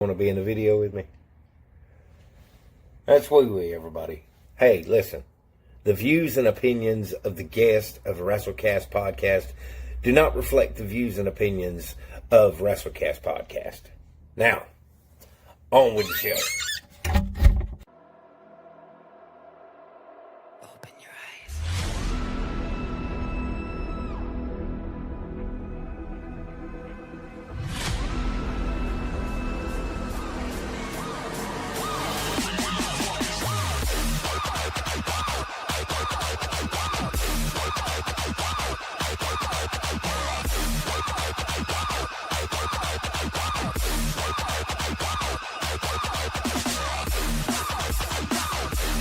Want to be in the video with me? That's woo-wee, everybody. Hey, listen. The views and opinions of the guest of WrestleCast podcast do not reflect the views and opinions of WrestleCast podcast. Now, on with the show. Open your eyes.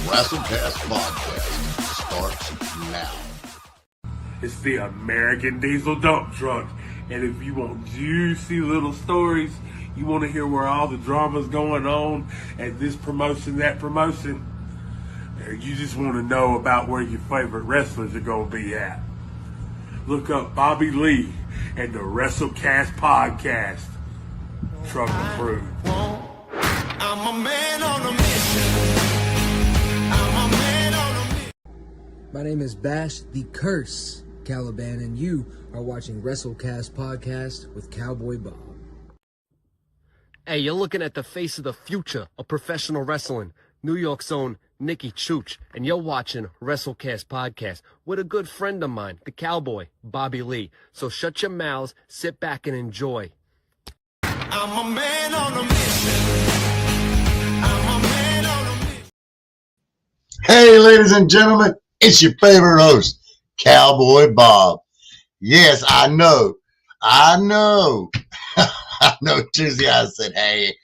WrestleCast podcast starts now. It's the American Diesel Dump Truck. And if you want juicy little stories, you want to hear where all the drama's going on at this promotion, that promotion, or you just want to know about where your favorite wrestlers are going to be at, look up Bobby Lee and the WrestleCast podcast. Truck approved. I'm a man on a mission. I'm a man on a mission. My name is Bash the Curse Caliban, and you are watching WrestleCast Podcast with Cowboy Bob. Hey, you're looking at the face of the future of professional wrestling, New York's own Nikki Chooch, and you're watching WrestleCast Podcast with a good friend of mine, the Cowboy, Bobby Lee. So shut your mouths, sit back and enjoy. I'm a man on a mission. I'm a man on a mission. Hey, ladies and gentlemen, it's your favorite host, Cowboy Bob. Yes, I know. I know Tuesday I said, hey,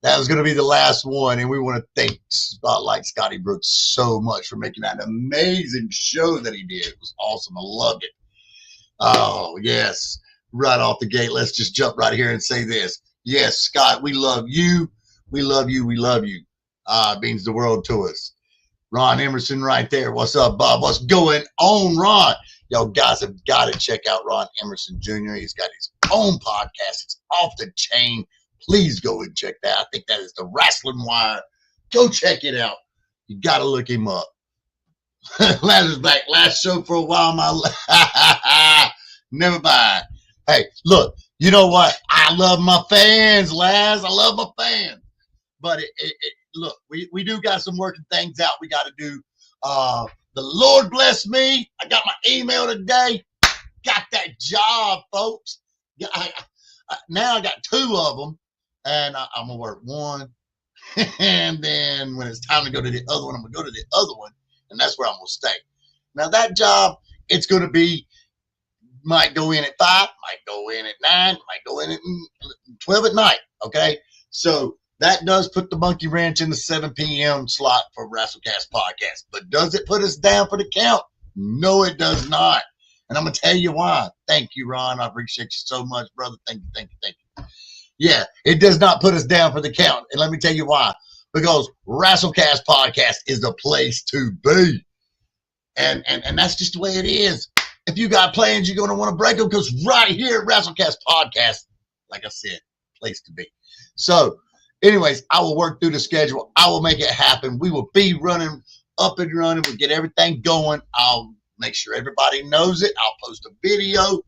that was going to be the last one, and we want to thank Spotlight Scotty Brooks so much for making that amazing show that he did. It was awesome. I loved it. Oh, yes. Right off the gate, let's just jump right here and say this. Yes, Scott, we love you. We love you. We love you. It means the world to us. Ron Emerson right there. What's up, Bob? What's going on, Ron? Y'all guys have got to check out Ron Emerson Jr. He's got his own podcast. It's off the chain. Please go and check that. I think that is the Wrestling Wire. Go check it out. You got to look him up. Lazarus back. Last show for a while. Never mind. Hey, look, you know what? I love my fans, Laz. I love my fans. But look, we do got some working things out we got to do. The Lord bless me. I got my email today. Got that job, folks. Now I got two of them, and I'm going to work one. And then when it's time to go to the other one, I'm going to go to the other one, and that's where I'm going to stay. Now, that job, it's going to be, might go in at 5, might go in at 9, might go in at 12 at night, okay? So that does put the monkey wrench in the 7 p.m. slot for WrestleCast Podcast. But does it put us down for the count? No, it does not. And I'm going to tell you why. Thank you, Ron. I appreciate you so much, brother. Thank you. Yeah, it does not put us down for the count. And let me tell you why. Because WrestleCast Podcast is the place to be. And that's just the way it is. If you got plans, you're going to want to break them, because right here at WrestleCast Podcast, like I said, place to be. So, anyways, I will work through the schedule. I will make it happen. We will be running up and running. We'll get everything going. I'll make sure everybody knows it. I'll post a video.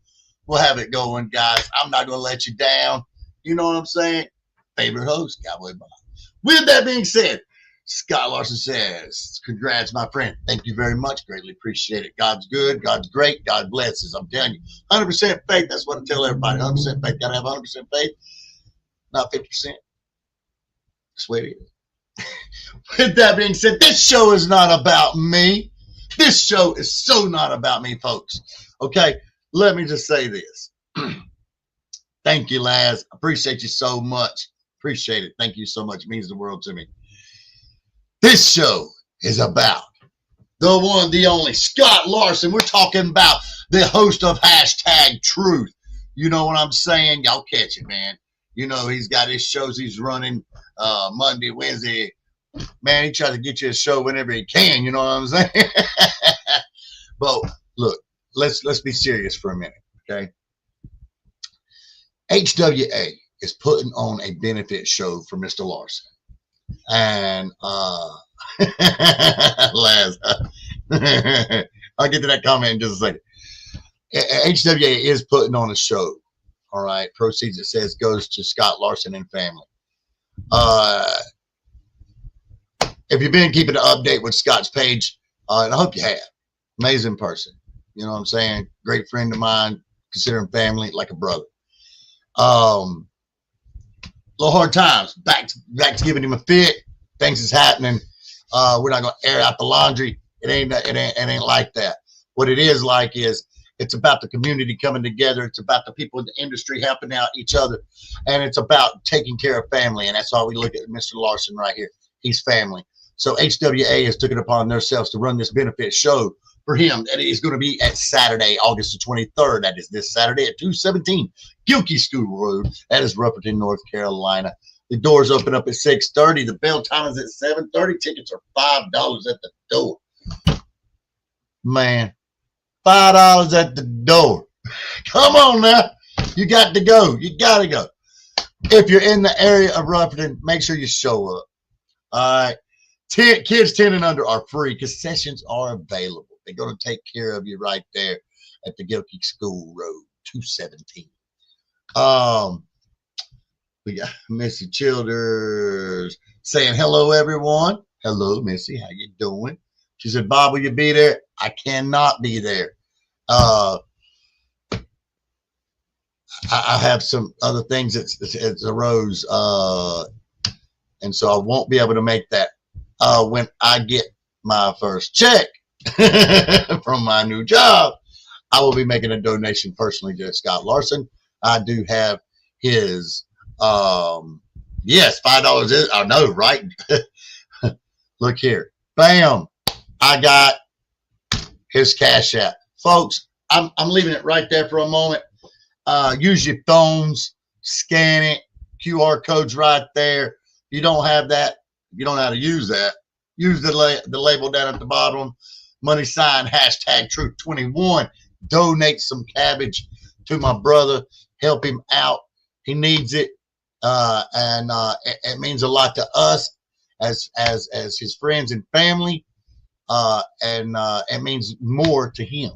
We'll have it going, guys. I'm not going to let you down. You know what I'm saying? Favorite host, Cowboy Bob. With that being said, Scott Larsen says, congrats, my friend. Thank you very much. Greatly appreciate it. God's good. God's great. God blesses. I'm telling you. 100% faith. That's what I tell everybody. 100% faith. Got to have 100% faith. Not 50%. That's the way it is. With that being said, this show is not about me. This show is so not about me, folks. Okay? Let me just say this. Thank you, Laz. Appreciate you so much. Appreciate it. Thank you so much. It means the world to me. This show is about the one, the only, Scott Larsen. We're talking about the host of Hashtag Truth. You know what I'm saying? Y'all catch it, man. You know, he's got his shows he's running Monday, Wednesday. Man, he tries to get you a show whenever he can. You know what I'm saying? But look, let's be serious for a minute, okay? HWA is putting on a benefit show for Mr. Larsen. And Laz, I'll get to that comment in just a second. HWA is putting on a show. All right. Proceeds, it says, goes to Scott Larsen and family. If you've been keeping an update with Scott's page, and I hope you have. Amazing person. You know what I'm saying? Great friend of mine. Consider him family, like a brother. Little hard times. Back to giving him a fit. Things is happening. We're not gonna air out the laundry. It ain't like that. What it is like is it's about the community coming together. It's about the people in the industry helping out each other, and it's about taking care of family. And that's why we look at Mr. Larsen right here. He's family. So HWA has took it upon themselves to run this benefit show for him. And it's going to be at Saturday, August the 23rd. That is this Saturday at 217 Gilkey School Road. That is Rupperton, North Carolina. The doors open up at 6:30. The bell time is at 7:30. Tickets are $5 at the door. Man, $5 at the door. Come on now. You got to go. You got to go. If you're in the area of Rupperton, make sure you show up. All right. Kids 10 and under are free. Concessions are available. They're going to take care of you right there at the Gilkey School Road, 217. We got Missy Childers saying hello, everyone. Hello, Missy. How you doing? She said, Bob, will you be there? I cannot be there. I have some other things that arose, and so I won't be able to make that. When I get my first check from my new job, I will be making a donation personally to Scott Larsen. I do have his, yes, $5 is, I know, right? Look here. Bam. I got his Cash App. Folks, I'm leaving it right there for a moment. Use your phones, scan it, QR code's right there. If you don't have that, you don't know how to use that. Use the label down at the bottom. Money sign #Truth21. Donate some cabbage to my brother. Help him out. He needs it, and it means a lot to us as his friends and family, and it means more to him,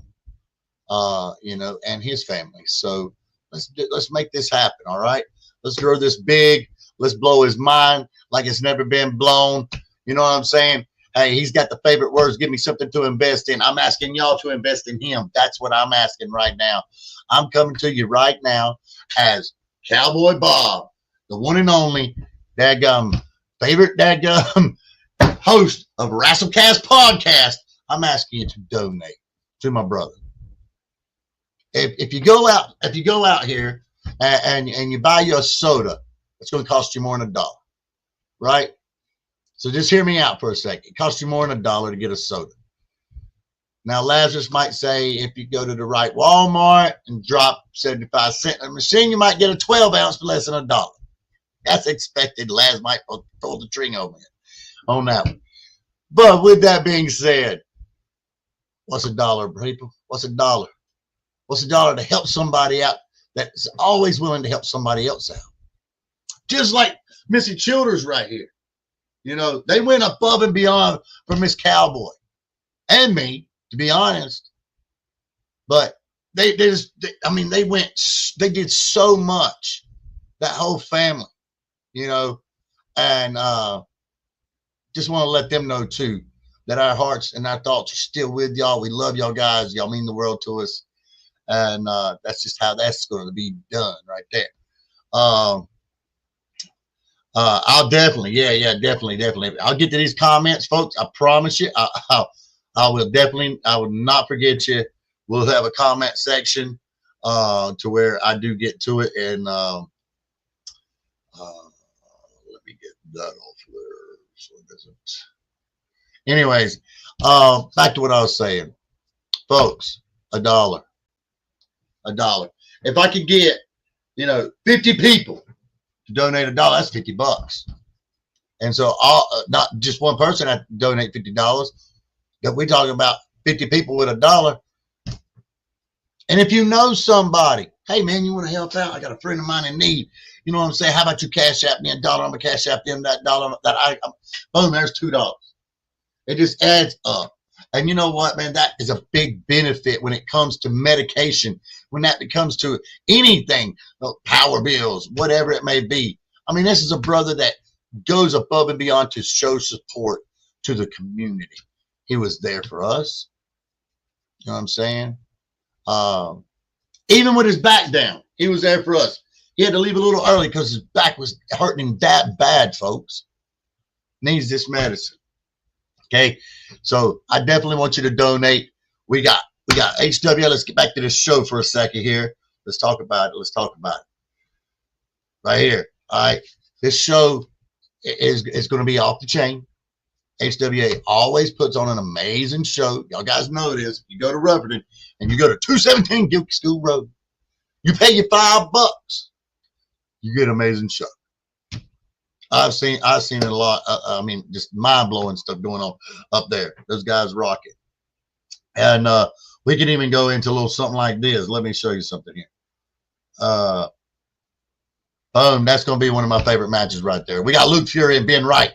and his family. So let's make this happen. All right. Let's grow this big. Let's blow his mind like it's never been blown. You know what I'm saying? Hey, he's got the favorite words. Give me something to invest in. I'm asking y'all to invest in him. That's what I'm asking right now. I'm coming to you right now as Cowboy Bob, the one and only favorite host of WrestleCast podcast. I'm asking you to donate to my brother. If you go out here and you buy you a soda, it's going to cost you more than $1, right? So just hear me out for a second. It costs you more than $1 to get a soda. Now, Lazarus might say if you go to the right Walmart and drop 75 cents in a machine, you might get a 12-ounce for less than $1. That's expected. Laz might pull the string on that one. But with that being said, what's $1, people? What's $1? What's $1 to help somebody out that's always willing to help somebody else out? Just like Missy Childers right here. You know, they went above and beyond for Miss Cowboy and me, to be honest. But they did so much, that whole family, and just want to let them know too that our hearts and our thoughts are still with y'all. We love y'all guys. Y'all mean the world to us. And that's just how that's going to be done right there. I'll definitely, definitely. I'll get to these comments, folks. I promise you. I will not forget you. We'll have a comment section to where I do get to it. And let me get that off there so it doesn't. Anyways, back to what I was saying, folks. $1. If I could get, 50 people to donate $1, that's $50. And so not just one person had to donate $50, but we're talking about 50 people with $1. And if you know somebody, Hey, man, you want to help out? I got a friend of mine in need. You know what I'm saying? How about you cash app me $1? I'm going to cash app them that dollar. Boom, there's $2. It just adds up. And you know what, man? That is a big benefit when it comes to medication, when that comes to anything, power bills, whatever it may be. I mean, this is a brother that goes above and beyond to show support to the community. He was there for us. You know what I'm saying? Even with his back down, he was there for us. He had to leave a little early because his back was hurting him that bad, folks. Needs this medicine. Okay, so I definitely want you to donate. We got HW. Let's get back to this show for a second here. Let's talk about it. Right here. All right. This show is going to be off the chain. HWA always puts on an amazing show. Y'all guys know this. You go to Rutherford and you go to 217 Gilkey School Road. You pay your $5. You get an amazing show. I've seen it a lot. I mean, just mind-blowing stuff going on up there. Those guys rock it. And we can even go into a little something like this. Let me show you something here. Boom, that's going to be one of my favorite matches right there. We got Luke Fury and Ben Wright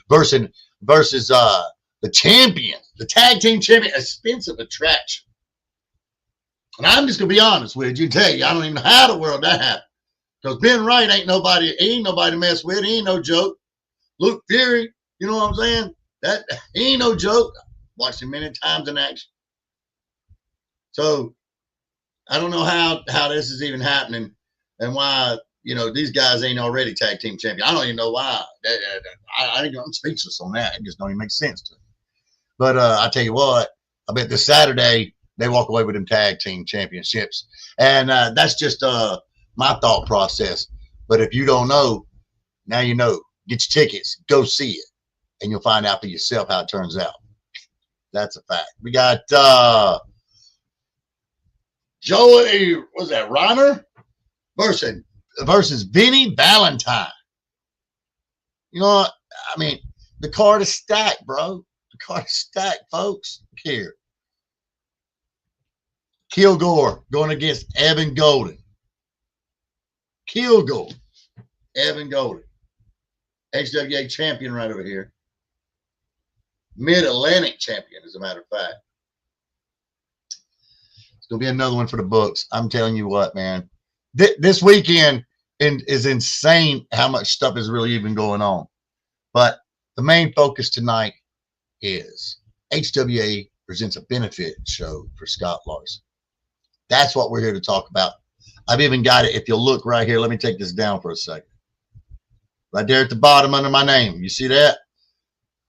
versus the champion, the tag team champion, Expensive Attraction. And I'm just going to be honest with you and tell you, I don't even know how the world that happened. Because Ben Wright ain't nobody to mess with. He ain't no joke. Luke Fury, you know what I'm saying? He ain't no joke. Watched him many times in action. So I don't know how this is even happening and why, you know, these guys ain't already tag team champion. I don't even know why. I'm speechless on that. It just don't even make sense to me. But I tell you what, I bet this Saturday they walk away with them tag team championships. And that's just my thought process. But if you don't know, now you know. Get your tickets, go see it, and you'll find out for yourself how it turns out. That's a fact. We got Joey, was that Reiner versus Vinny Valentine. You know what? I mean, the card is stacked, bro. The card is stacked, folks. Here. Kilgore going against Evan Golden. Kilgore, Evan Golden. HWA champion right over here. Mid-Atlantic champion, as a matter of fact. It's going to be another one for the books. I'm telling you what, man. This weekend is insane how much stuff is really even going on. But the main focus tonight is HWA presents a benefit show for Scott Larsen. That's what we're here to talk about. I've even got it. If you'll look right here, let me take this down for a second. Right there at the bottom under my name. You see that?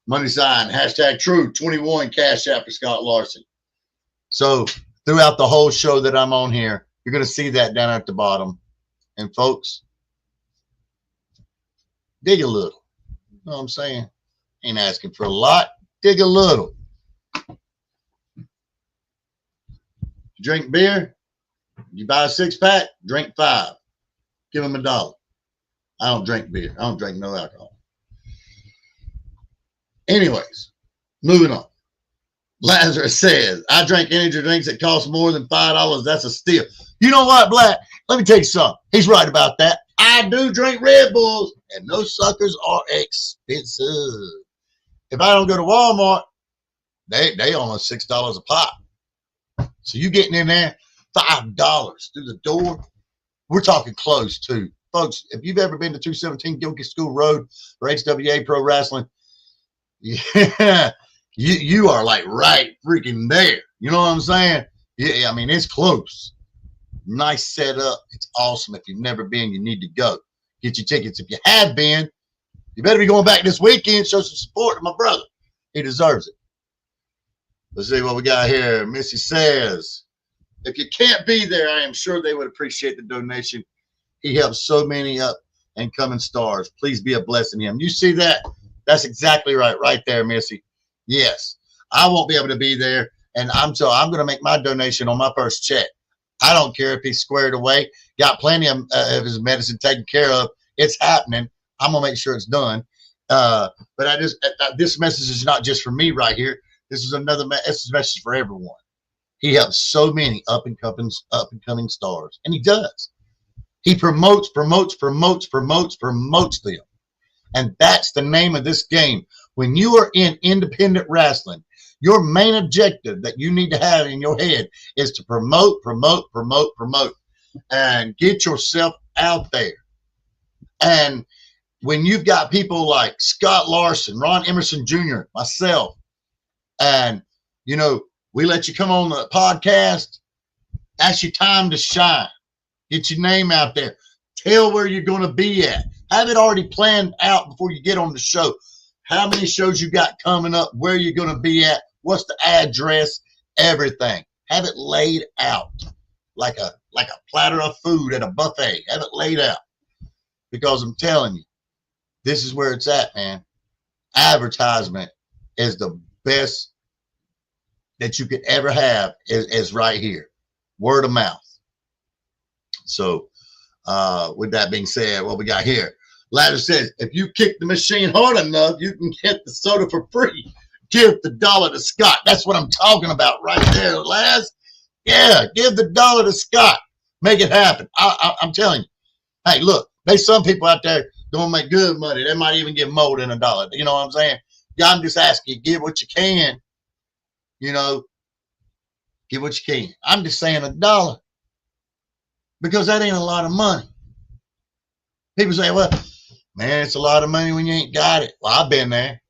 Money sign, #True21, Cash App for Scott Larsen. So throughout the whole show that I'm on here, you're going to see that down at the bottom. And folks, dig a little. You know what I'm saying? Ain't asking for a lot. Dig a little. Drink beer. You buy a 6-pack, drink 5. Give them $1. I don't drink beer. I don't drink no alcohol. Anyways, moving on. Lazarus says, I drink energy drinks that cost more than $5. That's a steal. You know what, Black? Let me tell you something. He's right about that. I do drink Red Bulls, and those suckers are expensive. If I don't go to Walmart, they almost $6 a pop. So you getting in there, $5 through the door. We're talking close too. Folks, if you've ever been to 217 Gilkey School Road for HWA Pro Wrestling, yeah, you are like right freaking there. You know what I'm saying? Yeah, I mean, it's close. Nice setup. It's awesome. If you've never been, you need to go. Get your tickets. If you have been, you better be going back this weekend. Show some support to my brother. He deserves it. Let's see what we got here. Missy says, if you can't be there, I am sure they would appreciate the donation. He helps so many up and coming stars. Please be a blessing to him. You see that? That's exactly right there, Missy. Yes, I won't be able to be there, and I'm going to make my donation on my first check. I don't care if he's squared away. Got plenty of his medicine taken care of. It's happening. I'm gonna make sure it's done. But this message is not just for me right here. This is this is a message for everyone. He helps so many up and coming stars, and he does. He promotes them, and that's the name of this game. When you are in independent wrestling, your main objective that you need to have in your head is to promote, and get yourself out there. And when you've got people like Scott Larsen, Ron Emerson Jr., myself, and, we let you come on the podcast, that's your time to shine. Get your name out there. Tell where you're going to be at. Have it already planned out before you get on the show. How many shows you got coming up, where you're going to be at, what's the address, everything. Have it laid out like a platter of food at a buffet. Have it laid out. Because I'm telling you, this is where it's at, man. Advertisement is the best that you could ever have is right here. Word of mouth. So with that being said, what we got here? Ladder says, if you kick the machine hard enough, you can get the soda for free. Give the $1 to Scott. That's what I'm talking about right there, Laz. Yeah, give the $1 to Scott. Make it happen. I'm telling you. Hey, look, there's some people out there don't make good money. They might even give more than $1. You know what I'm saying? Yeah, I'm just asking you, give what you can. Give what you can. I'm just saying $1 because that ain't a lot of money. People say, well, man, it's a lot of money when you ain't got it. Well, I've been there.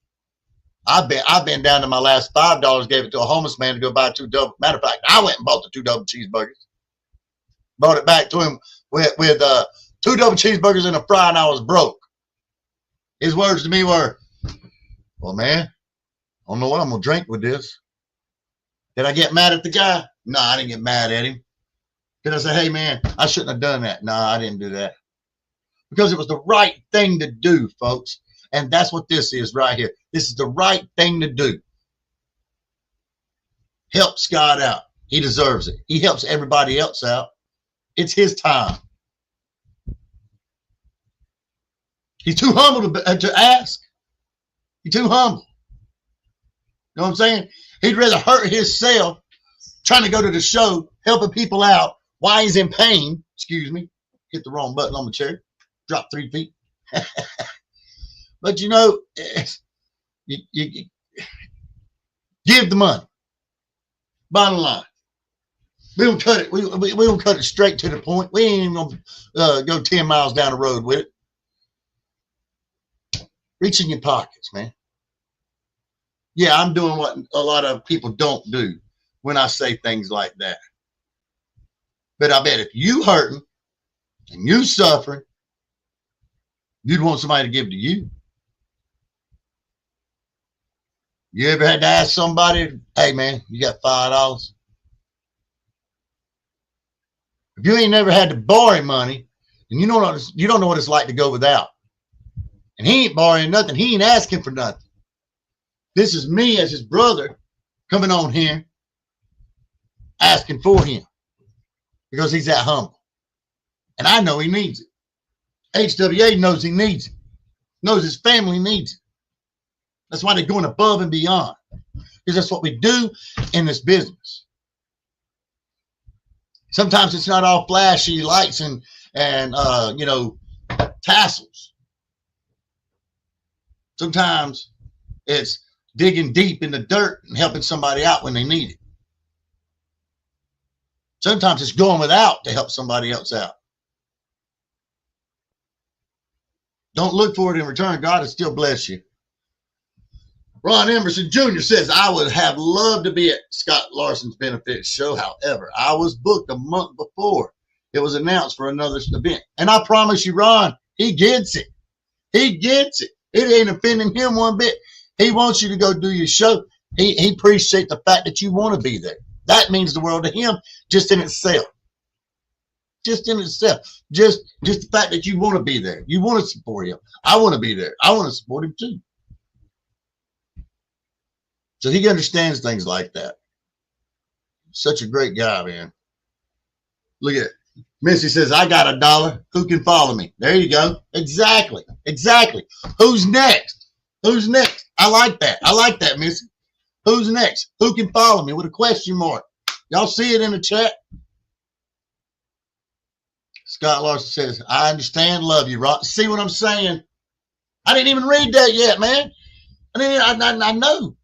I've been down to my last $5, gave it to a homeless man to go buy 2 double. Matter of fact, I went and bought the 2 double cheeseburgers. Brought it back to him with 2 double cheeseburgers and a fry, and I was broke. His words to me were, well, man, I don't know what I'm going to drink with this. Did I get mad at the guy? No, I didn't get mad at him. Did I say, hey, man, I shouldn't have done that? No, I didn't do that. Because it was the right thing to do, folks. And that's what this is right here. This is the right thing to do. Help Scott out. He deserves it. He helps everybody else out. It's his time. He's too humble to ask. He's too humble. You know what I'm saying? He'd rather hurt himself trying to go to the show, helping people out while he's in pain. Excuse me. Hit the wrong button on the chair. Drop 3 feet. But you give the money. Bottom line. We don't cut it. We don't cut it straight to the point. We ain't even gonna go 10 miles down the road with it. Reach in your pockets, man. Yeah, I'm doing what a lot of people don't do when I say things like that. But I bet if you hurting and you suffering, you'd want somebody to give to you. You ever had to ask somebody, hey, man, you got $5? If you ain't never had to borrow money, then you don't know what it's like to go without. And he ain't borrowing nothing. He ain't asking for nothing. This is me as his brother coming on here asking for him because he's that humble. And I know he needs it. HWA knows he needs it. Knows his family needs it. That's why they're going above and beyond. Because that's what we do in this business. Sometimes it's not all flashy lights and tassels. Sometimes it's digging deep in the dirt and helping somebody out when they need it. Sometimes it's going without to help somebody else out. Don't look for it in return. God will still bless you. Ron Emerson Jr. says, I would have loved to be at Scott Larsen's Benifit show. However, I was booked a month before it was announced for another event. And I promise you, Ron, he gets it. He gets it. It ain't offending him one bit. He wants you to go do your show. He appreciates the fact that you want to be there. That means the world to him just in itself. Just in itself. Just the fact that you want to be there. You want to support him. I want to be there. I want to support him too. So he understands things like that. Such a great guy, man. Look at it. Missy says, I got $1. Who can follow me? There you go. Exactly. Who's next? Who's next? I like that. I like that, Missy. Who's next? Who can follow me with a question mark? Y'all see it in the chat? Scott Larsen says, I understand, love you, Rock. See what I'm saying? I didn't even read that yet, man. I know.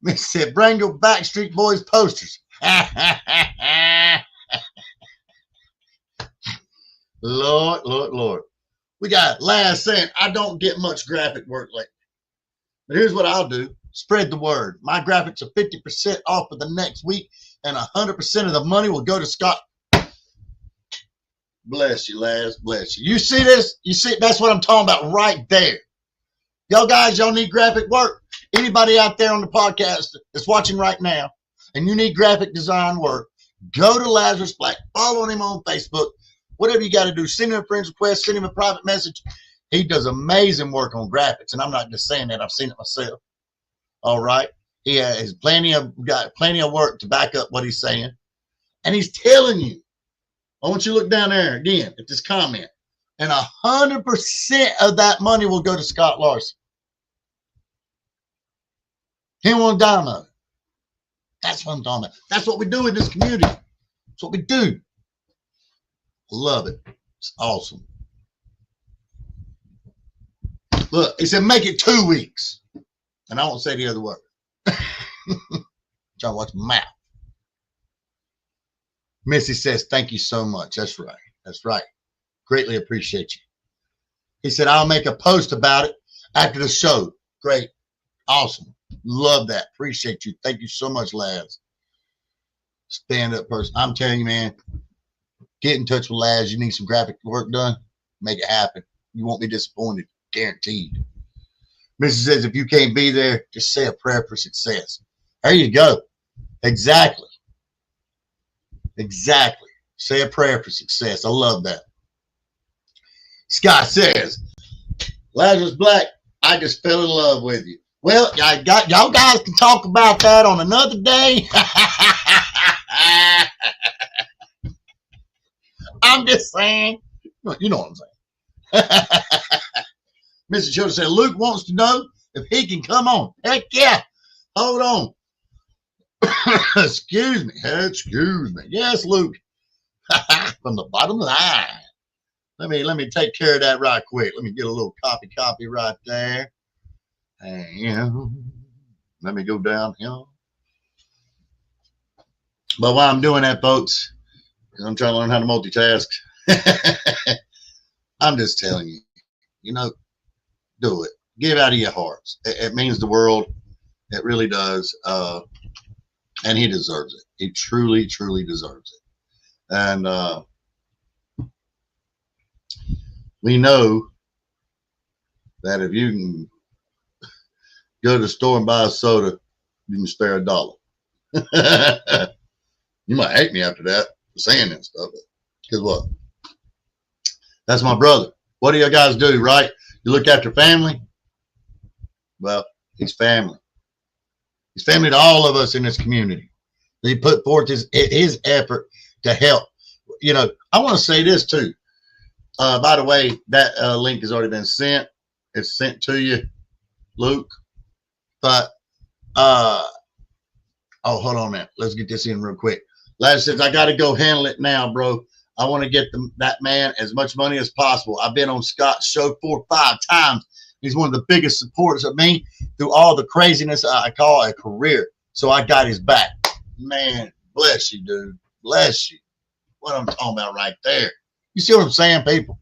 Miss said, bring your Backstreet Boys posters. Lord, Lord, Lord. We got Laz saying, I don't get much graphic work lately. But here's what I'll do. Spread the word. My graphics are 50% off for the next week, and 100% of the money will go to Scott. Bless you, Laz. Bless you. You see this? You see, that's what I'm talking about right there. Y'all guys, y'all need graphic work. Anybody out there on the podcast that's watching right now, and you need graphic design work, go to Lazarus Black. Follow him on Facebook. Whatever you got to do, send him a friend's request, send him a private message. He does amazing work on graphics, and I'm not just saying that. I've seen it myself. All right. He has got plenty of work to back up what he's saying. And he's telling you, I want you to look down there again at this comment, and 100% of that money will go to Scott Larsen. He won't dime of it. That's what I'm talking about. That's what we do in this community. That's what we do. Love it. It's awesome. Look, he said, make it 2 weeks. And I won't say the other word. Trying to watch my mouth. Missy says, thank you so much. That's right. That's right. Greatly appreciate you. He said, I'll make a post about it after the show. Great. Awesome. Love that. Appreciate you. Thank you so much, Laz. Stand up person. I'm telling you, man, get in touch with Laz. You need some graphic work done. Make it happen. You won't be disappointed. Guaranteed. Mrs. says, if you can't be there, just say a prayer for success. There you go. Exactly. Exactly. Say a prayer for success. I love that. Scott says, Lazarus Black, I just fell in love with you. Well, y'all guys can talk about that on another day. I'm just saying. You know what I'm saying. Mr. Children said, Luke wants to know if he can come on. Heck yeah. Hold on. Excuse me. Excuse me. Yes, Luke. From the bottom line. Let me take care of that right quick. Let me get a little copy right there. And let me go down here. But while I'm doing that, folks, because I'm trying to learn how to multitask, I'm just telling you, you know, do it. Give out of your hearts. It means the world. It really does. And he deserves it. He truly, truly deserves it. And we know that if you can go to the store and buy a soda, you can spare $1. You might hate me after that for saying that stuff. Because what? That's my brother. What do you guys do, right? You look after family? Well, he's family. He's family to all of us in this community. He put forth his effort to help. You know, I want to say this too. By the way, that link has already been sent. It's sent to you, Luke. But, oh, hold on a minute. Let's get this in real quick. Lad says, I got to go handle it now, bro. I want to get that man as much money as possible. I've been on Scott's show 4 or 5 times. He's one of the biggest supporters of me through all the craziness I call a career. So I got his back. Man, bless you, dude. Bless you. What I'm talking about right there. You see what I'm saying, people?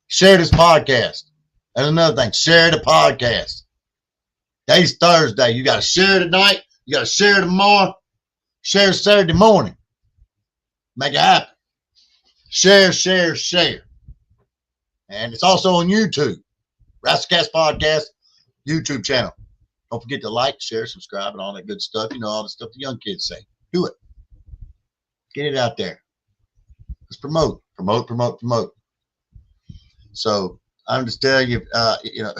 Share this podcast. That's another thing. Share the podcast. Today's Thursday. You got to share tonight. You got to share tomorrow. Share Saturday morning. Make it happen. Share, share, share. And it's also on YouTube. WrestleCast Podcast YouTube channel. Don't forget to like, share, subscribe, and all that good stuff. You know, all the stuff the young kids say. Do it. Get it out there. Let's promote. So I'm just telling you, you know,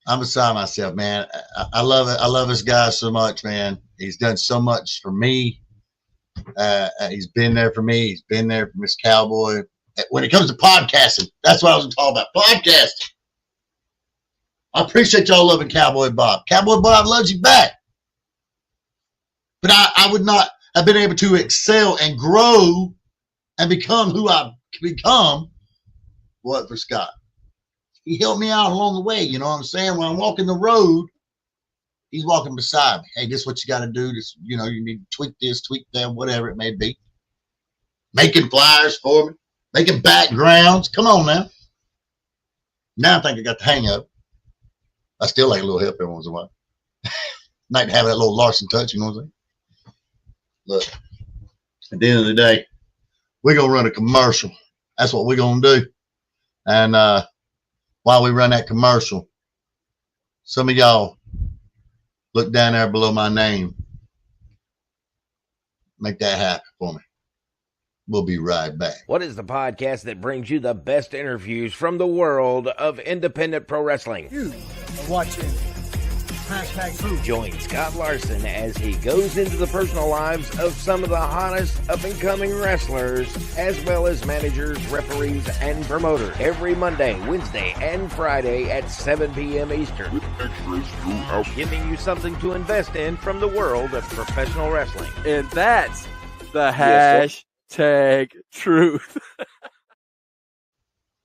I'm beside myself, man. I love it. I love this guy so much, man. He's done so much for me. He's been there for me. He's been there for Miss Cowboy. When it comes to podcasting, that's what I was talking about. Podcasting. I appreciate y'all loving Cowboy Bob. Cowboy Bob loves you back. But I would not have been able to excel and grow and become who I've become, what, for Scott. He helped me out along the way, you know what I'm saying? When I'm walking the road, he's walking beside me. Hey, this is what you got to do. This, you know, you need to tweak this, tweak that, whatever it may be. Making flyers for me, making backgrounds. Come on now. Now I think I got the hang of it. I still like a little help every once in a while. Nice to have that little Larsen touch, you know what I'm saying? Look, at the end of the day, we're going to run a commercial. That's what we're going to do. And while we run that commercial, some of y'all look down there below my name. Make that happen for me. We'll be right back. What is the podcast that brings you the best interviews from the world of independent pro wrestling? You are watching #Truth. Join Scott Larsen as he goes into the personal lives of some of the hottest up-and-coming wrestlers, as well as managers, referees, and promoters. Every Monday, Wednesday, and Friday at 7 p.m. Eastern. Giving you something to invest in from the world of professional wrestling. And that's the Yes, #truth.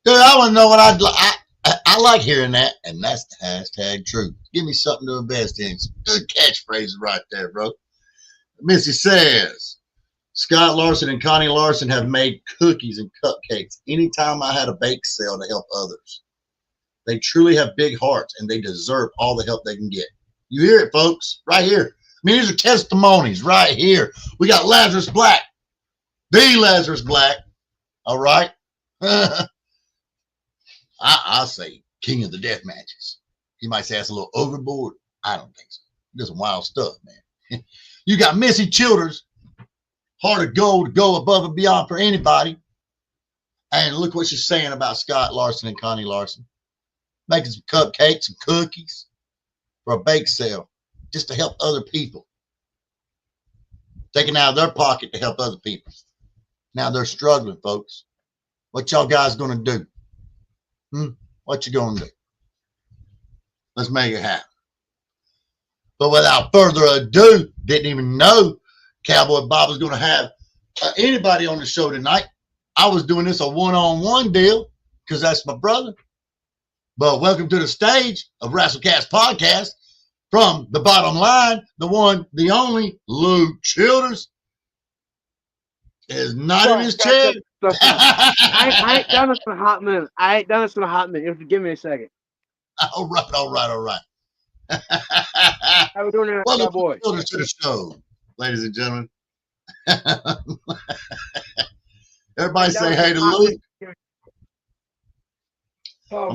Dude, I want to know what I like hearing that, and that's the #truth. Give me something to invest in. Some good catchphrases right there, bro. Missy says, Scott Larsen and Connie Larsen have made cookies and cupcakes anytime I had a bake sale to help others. They truly have big hearts, and they deserve all the help they can get. You hear it, folks, right here. I mean, these are testimonies right here. We got Lazarus Black, the Lazarus Black, all right? I say king of the death matches. You might say that's a little overboard. I don't think so. There's some wild stuff, man. You got Missy Childers, heart of gold to go above and beyond for anybody. And look what she's saying about Scott Larsen and Connie Larsen. Making some cupcakes and cookies for a bake sale just to help other people. Taking out of their pocket to help other people. Now they're struggling, folks. What y'all guys going to do? What you going to do? Let's make it happen. But without further ado, didn't even know Cowboy Bob was going to have anybody on the show tonight. I was doing this a one-on-one deal because that's my brother. But welcome to the stage of WrestleCast Podcast from the bottom line, the one, the only, Luke Childers is not in his chair. I ain't done this in a hot minute. You have to give me a second. All right. How we doing there, Welcome Cowboy? to the show, ladies and gentlemen. Everybody say hey to Luke. Oh,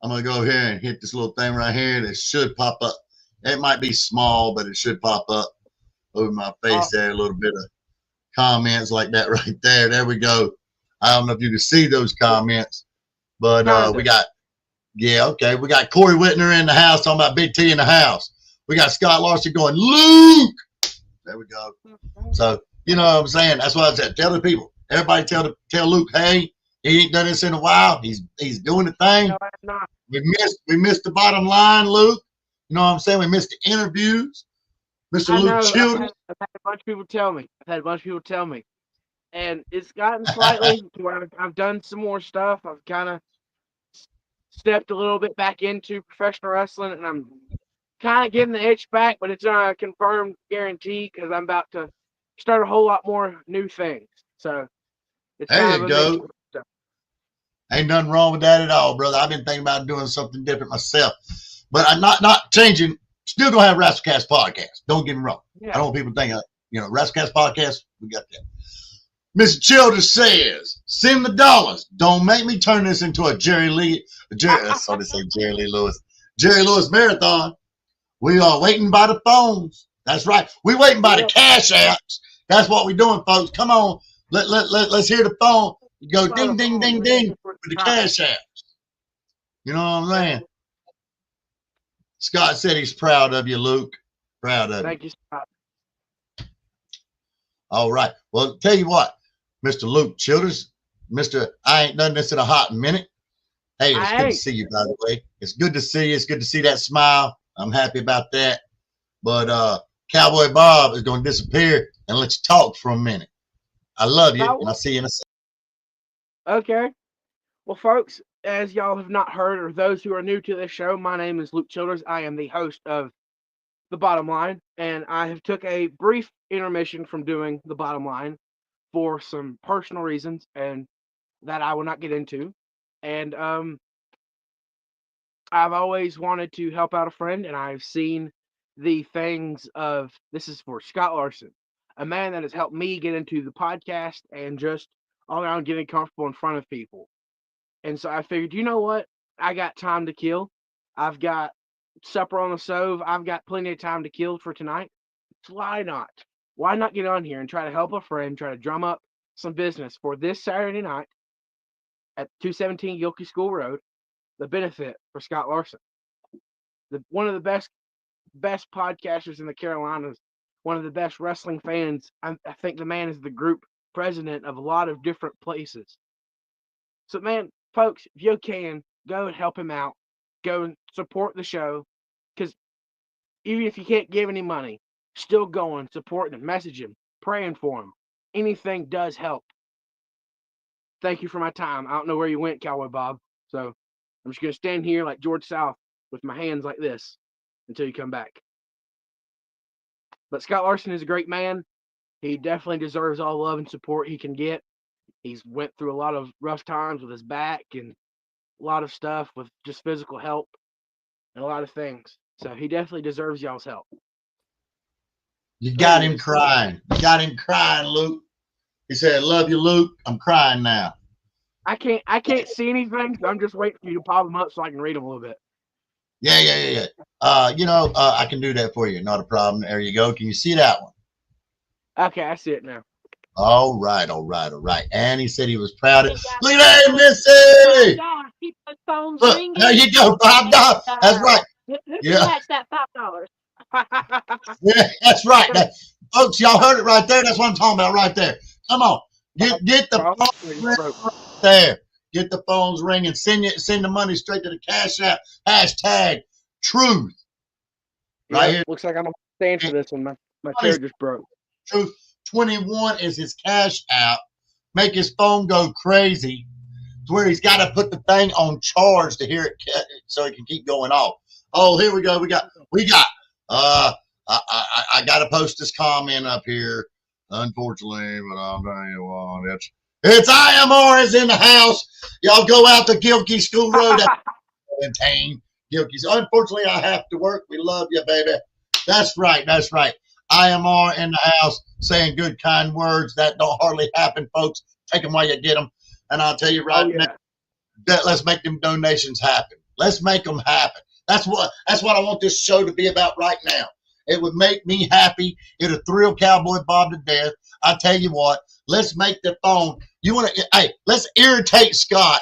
I'm gonna go here and hit this little thing right here. That should pop up. It might be small, but it should pop up over my face there. A little bit of comments like that right there. There we go. I don't know if you can see those comments, but we got, okay. We got Corey Whitner in the house talking about Big T in the house. We got Scott Larsen going, Luke. There we go. So, you know what I'm saying? That's what I said. Tell the people. Everybody tell Luke, hey, he ain't done this in a while. He's doing the thing. No, I'm not. We missed the bottom line, Luke. You know what I'm saying? We missed the interviews. Mr. Luke Childers. I've had a bunch of people tell me. And it's gotten slightly to where I've done some more stuff. I've kind of stepped a little bit back into professional wrestling, and I'm kind of getting the itch back, but it's not a confirmed guarantee because I'm about to start a whole lot more new things. So it's There you go. Ain't nothing wrong with that at all, brother. I've been thinking about doing something different myself, but I'm not changing. Still gonna have WrestleCast Podcast. Don't get me wrong. Yeah. I don't want people thinking, WrestleCast Podcast. We got that. Mr. Childers says, "Send the dollars. Don't make me turn this into a Jerry Lee Lewis marathon. We are waiting by the phones. That's right. We waiting by the cash apps. That's what we're doing, folks. Come on. Let's hear the phone. Go ding, ding, ding, ding with the cash apps. You know what I'm saying? Scott said he's proud of you, Luke. Proud of Thank you. you, Scott. All right. Well, tell you what, Mr. Luke Childers, Mr. I ain't done this in a hot minute. Hey, it's good to ain't. see you, by the way. It's good to see you. It's good to see that smile. I'm happy about that. But Cowboy Bob is going to disappear and let you talk for a minute. I love you, and I'll see you in a second. Okay. Well, folks, as y'all have not heard, or those who are new to this show, my name is Luke Childers. I am the host of The Bottom Line, and I have took a brief intermission from doing The Bottom Line for some personal reasons, and that I will not get into. And I've always wanted to help out a friend, and I've seen the things of, this is for Scott Larsen, a man that has helped me get into the podcast and just all around getting comfortable in front of people. And so I figured, you know what? I got time to kill. I've got supper on the stove. I've got plenty of time to kill for tonight. So why not? Why not get on here and try to help a friend, try to drum up some business for this Saturday night at 217 Gilkey School Road, the Benifit for Scott Larsen. One of the best podcasters in the Carolinas, one of the best wrestling fans. I think the man is the group president of a lot of different places. So, man, folks, if you can, go and help him out. Go and support the show. Because even if you can't give any money, still going, supporting him, message him, praying for him. Anything does help. Thank you for my time. I don't know where you went, Cowboy Bob. So I'm just going to stand here like George South with my hands like this until you come back. But Scott Larsen is a great man. He definitely deserves all love and support he can get. He's went through a lot of rough times with his back and a lot of stuff with just physical help and a lot of things. So he definitely deserves y'all's help. You got him crying. You got him crying, Luke. He said, "Love you, Luke. I'm crying now." I can't see anything, so I'm just waiting for you to pop them up so I can read them a little bit. Yeah. I can do that for you. Not a problem. There you go. Can you see that one? Okay, I see it now. All right. And he said he was proud of. Look at that, Missy. Keep the phones Look, ringing. there you go, $5. That's right. Yeah. Match that $5. Yeah, that's right. Folks, y'all heard it right there. That's what I'm talking about right there. Come on. Get the phones ringing right there. Get the phones ringing. Send the money straight to the Cash App. # truth. Right here. Looks like I'm going to stand for this one. My chair just broke. Truth 21 is his Cash App. Make his phone go crazy to where he's got to put the thing on charge to hear it so it can keep going off. Oh, here we go. We got I got to post this comment up here, unfortunately, but I'll tell you what, it's IMR is in the house. Y'all go out to Gilkey School Road and Tane Gilkey. Unfortunately, I have to work. We love you, baby. That's right. IMR in the house saying good, kind words. That don't hardly happen, folks. Take them while you get them. And I'll tell you now, that let's make them donations happen. Let's make them happen. That's what I want this show to be about right now. It would make me happy. It would thrill Cowboy Bob to death. I tell you what, let's make the phone. Let's irritate Scott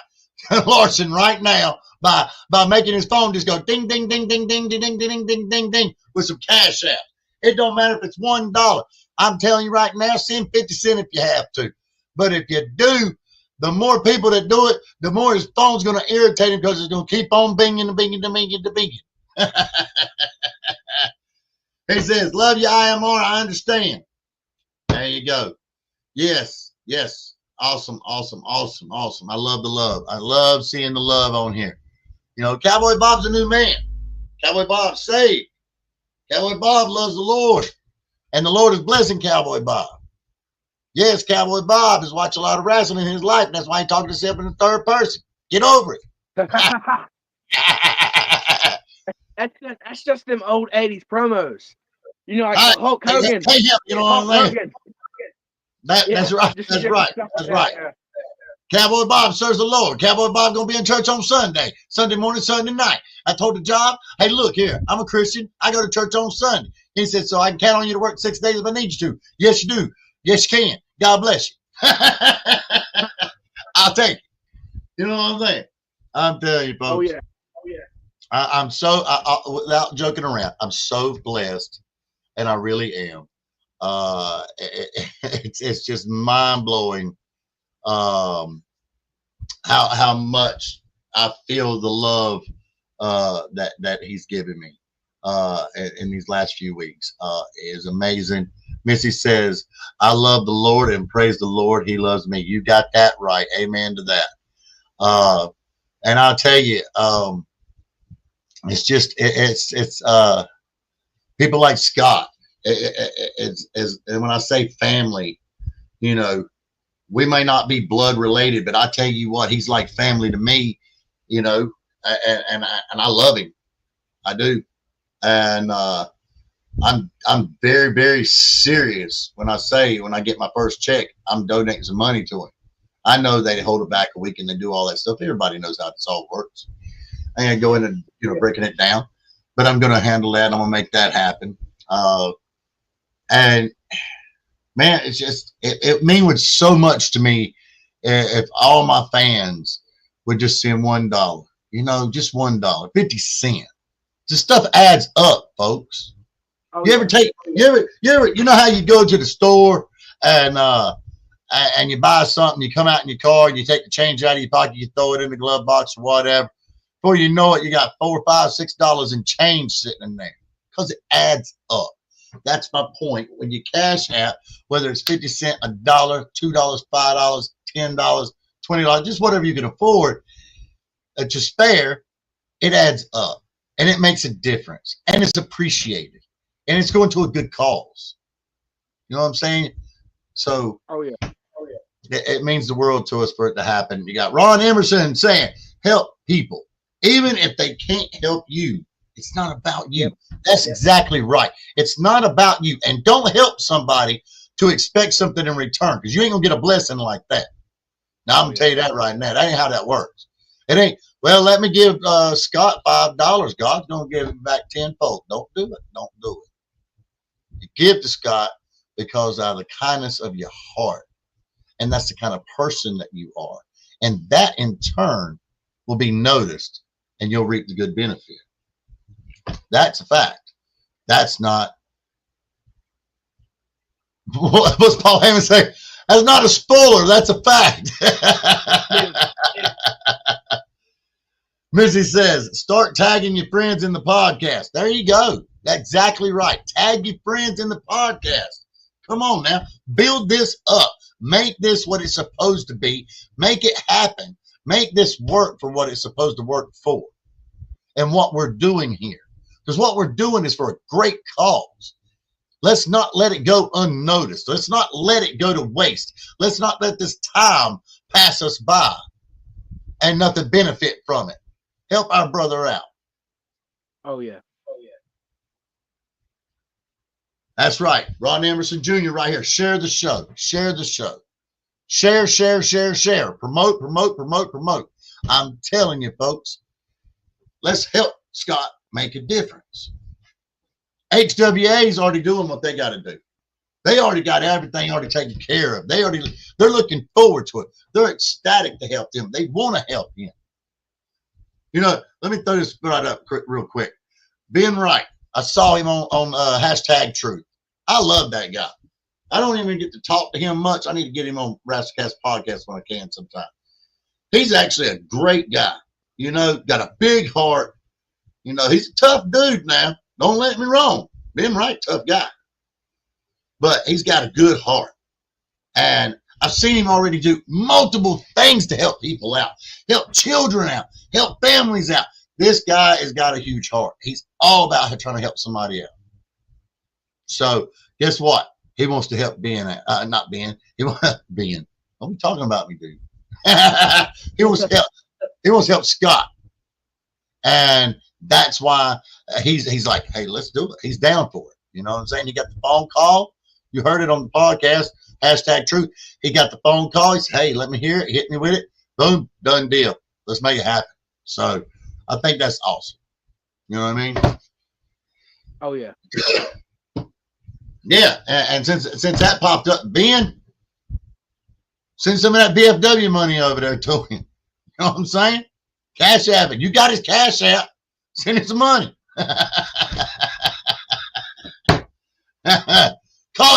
Larsen right now by making his phone just go ding, ding, ding, ding, ding, ding, ding, ding, ding, ding, ding with some cash out. It don't matter if it's $1. I'm telling you right now, send 50 cents if you have to. But if you do, the more people that do it, the more his phone's going to irritate him because it's going to keep on binging and binging and binging and binging. He says, "Love you, IMR. I understand." There you go. Yes. Awesome. I love the love. I love seeing the love on here. You know, Cowboy Bob's a new man. Cowboy Bob's saved. Cowboy Bob loves the Lord. And the Lord is blessing Cowboy Bob. Yes, Cowboy Bob has watched a lot of wrestling in his life. And that's why he talks to himself in the third person. Get over it. That's just them old 80s promos. You know, like Hulk Hogan. You know what I'm saying? That's right. Cowboy Bob serves the Lord. Cowboy Bob going to be in church on Sunday morning, Sunday night. I told the job, "Hey, look here, I'm a Christian. I go to church on Sunday." He said, "So I can count on you to work 6 days if I need you to." Yes, you do. Yes, you can. God bless you. I'll take it. You know what I'm saying? I'm telling you, folks. Oh, yeah. I'm so, without joking around, I'm so blessed, and I really am. It's just mind blowing how much I feel the love that he's given me in these last few weeks is amazing. Missy says, I love the Lord and praise the Lord. He loves me. You got that right. Amen to that. And I'll tell you, it's just, it's people like Scott. And when I say family, you know, we may not be blood related, but I tell you what, he's like family to me, you know, and I love him. I do. And I'm very, very serious when I get my first check, I'm donating some money to him. I know they hold it back a week and they do all that stuff. Everybody knows how this all works. I ain't gonna go in and, you know, breaking it down, but I'm going to handle that. I'm going to make that happen. And man, it's just, it means so much to me if all my fans would just send $1, you know, just $1, 50 cents. This stuff adds up, folks. Oh, You know how you go to the store and you buy something, you come out in your car, you take the change out of your pocket, you throw it in the glove box or whatever. Before you know it, you got $4, $5, $6 in change sitting in there because it adds up. That's my point. When you cash out, whether it's 50 cents, $1, $2, $5, $10, $20, just whatever you can afford to spare, it adds up and it makes a difference and it's appreciated and it's going to a good cause. You know what I'm saying? So, oh yeah. It means the world to us for it to happen. You got Ron Emerson saying, help people. Even if they can't help you, it's not about you. That's exactly right. It's not about you. And don't help somebody to expect something in return because you ain't going to get a blessing like that. Now, I'm going to tell you that right now. That ain't how that works. It ain't, well, let me give Scott $5. God's going to give him back tenfold. Don't do it. Don't do it. You give to Scott because out of the kindness of your heart. And that's the kind of person that you are. And that in turn will be noticed and you'll reap the good benefit. That's a fact. That's not, what's Paul Heyman say? That's not a spoiler. That's a fact. Missy says, start tagging your friends in the podcast. There you go. That's exactly right. Tag your friends in the podcast. Come on now. Build this up. Make this what it's supposed to be. Make it happen. Make this work for what it's supposed to work for. And what we're doing here. Because what we're doing is for a great cause. Let's not let it go unnoticed. Let's not let it go to waste. Let's not let this time pass us by and nothing benefit from it. Help our brother out. Oh yeah. That's right. Ron Emerson Jr. right here. Share the show. Share the show. Share, share, share, share. Promote, promote, promote, promote. I'm telling you, folks, let's help Scott make a difference. HWA is already doing what they got to do. They already got everything already taken care of. They're looking forward to it. They're ecstatic to help them. They want to help him. You know, let me throw this right up real quick. Ben Wright. I saw him on hashtag Truth. I love that guy. I don't even get to talk to him much. I need to get him on WrestleCast podcast when I can sometime. He's actually a great guy. You know, got a big heart. You know, he's a tough dude now. Don't let me wrong. Ben Wright, tough guy. But he's got a good heart. And I've seen him already do multiple things to help people out. Help children out. Help families out. This guy has got a huge heart. He's all about trying to help somebody out. So guess what? He wants to help Ben. Not Ben. He wants Ben. Don't be talking about me, dude. He wants to help. He wants to help Scott, and that's why he's like, hey, let's do it. He's down for it. You know what I'm saying? He got the phone call. You heard it on the podcast. Hashtag Truth. He got the phone call. He said, hey, let me hear it. Hit me with it. Boom. Done deal. Let's make it happen. So I think that's awesome. You know what I mean? Oh yeah. Yeah, and since that popped up, Ben, send some of that BFW money over there to him. You know what I'm saying? Cash app it. You got his cash app. Send him some money. Call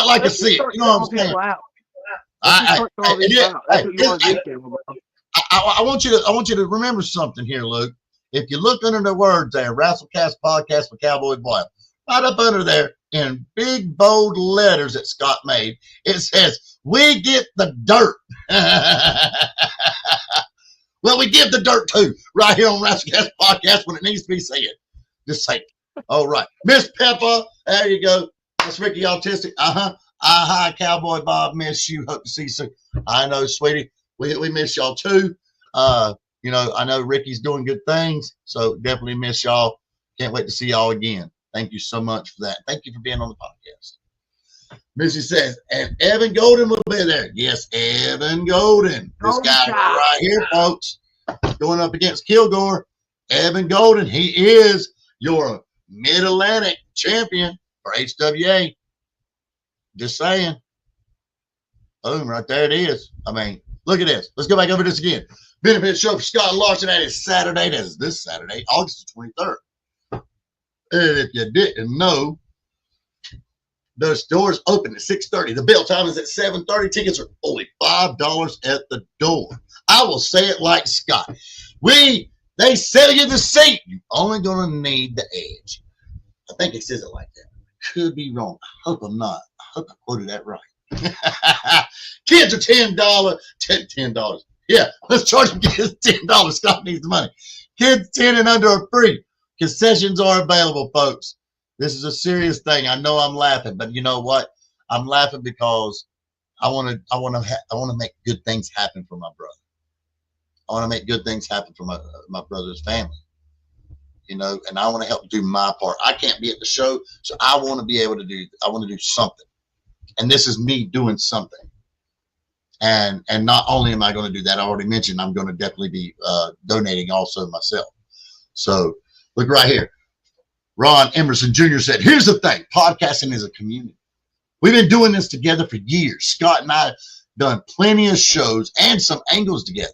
it like I see it. You know what I'm saying? I want you to remember something here, Luke. If you look under the words there, WrestleCast Podcast with Cowboy Boy, right up under there in big bold letters that Scott made, it says, "We get the dirt." Well, we give the dirt too, right here on WrestleCast Podcast when it needs to be said. Just say it. All right. Miss Peppa, there you go. Miss Ricky Autistic. Hi, Cowboy Bob. Miss you. Hope to see you soon. I know, sweetie. We miss y'all too. I know Ricky's doing good things, so definitely miss y'all. Can't wait to see y'all again. Thank you so much for that. Thank you for being on the podcast. Missy says, and Evan Golden will be there. Yes, Evan Golden. This guy right here, folks, going up against Kilgore. Evan Golden, he is your Mid-Atlantic champion for HWA. Just saying. Boom, right there it is. I mean, look at this. Let's go back over this again. Benefit show for Scott Larsen. That is Saturday. That is this Saturday, August the 23rd. And if you didn't know, the doors open at 6:30. The bell time is at 7:30. Tickets are only $5 at the door. I will say it like Scott. They sell you the seat. You're only going to need the edge. I think it says it like that. Could be wrong. I hope I'm not. I hope I quoted that right. Kids are $10. $10. Yeah, let's charge them kids $10. Scott needs the money. Kids 10 and under are free. Concessions are available, folks. This is a serious thing. I know I'm laughing, but you know what? I'm laughing because I want to make good things happen for my brother. I want to make good things happen for my brother's family. And I want to help do my part. I can't be at the show, so I want to do something. And this is me doing something. And not only am I going to do that, I already mentioned I'm going to definitely be donating also myself. So look right here. Ron Emerson Jr. said, here's the thing. Podcasting is a community. We've been doing this together for years. Scott and I have done plenty of shows and some angles together.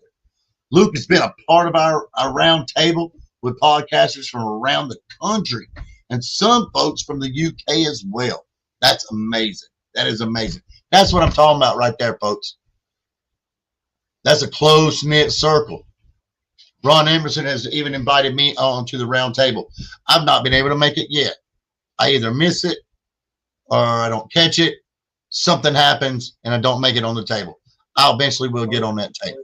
Luke has been a part of our round table with podcasters from around the country and some folks from the UK as well. That's amazing. That is amazing. That's what I'm talking about right there, folks. That's a close-knit circle. Ron Emerson has even invited me onto the round table. I've not been able to make it yet. I either miss it or I don't catch it. Something happens and I don't make it on the table. I eventually will get on that table.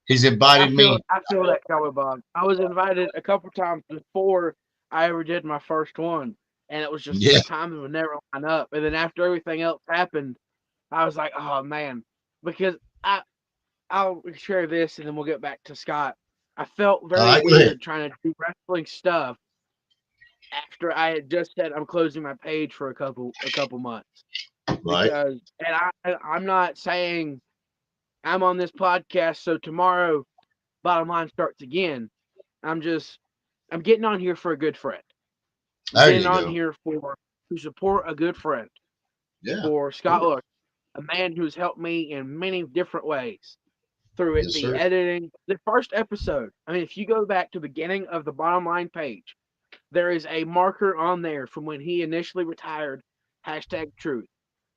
He's invited me. I feel that, Cowboy Bob. I was invited a couple times before I ever did my first one, and it was just the time that would never line up. And then after everything else happened, I was like, oh man, because I'll share this and then we'll get back to Scott. I felt very weird trying to do wrestling stuff after I had just said I'm closing my page for a couple months. Right. I'm not saying I'm on this podcast, so tomorrow Bottom Line starts again. I'm getting on here for a good friend. I'm getting on here to support a good friend. Yeah. For Scott Larsen, a man who's helped me in many different ways. Through it, the editing, the first episode. I mean, if you go back to the beginning of the Bottom Line page, there is a marker on there from when he initially retired, #truth.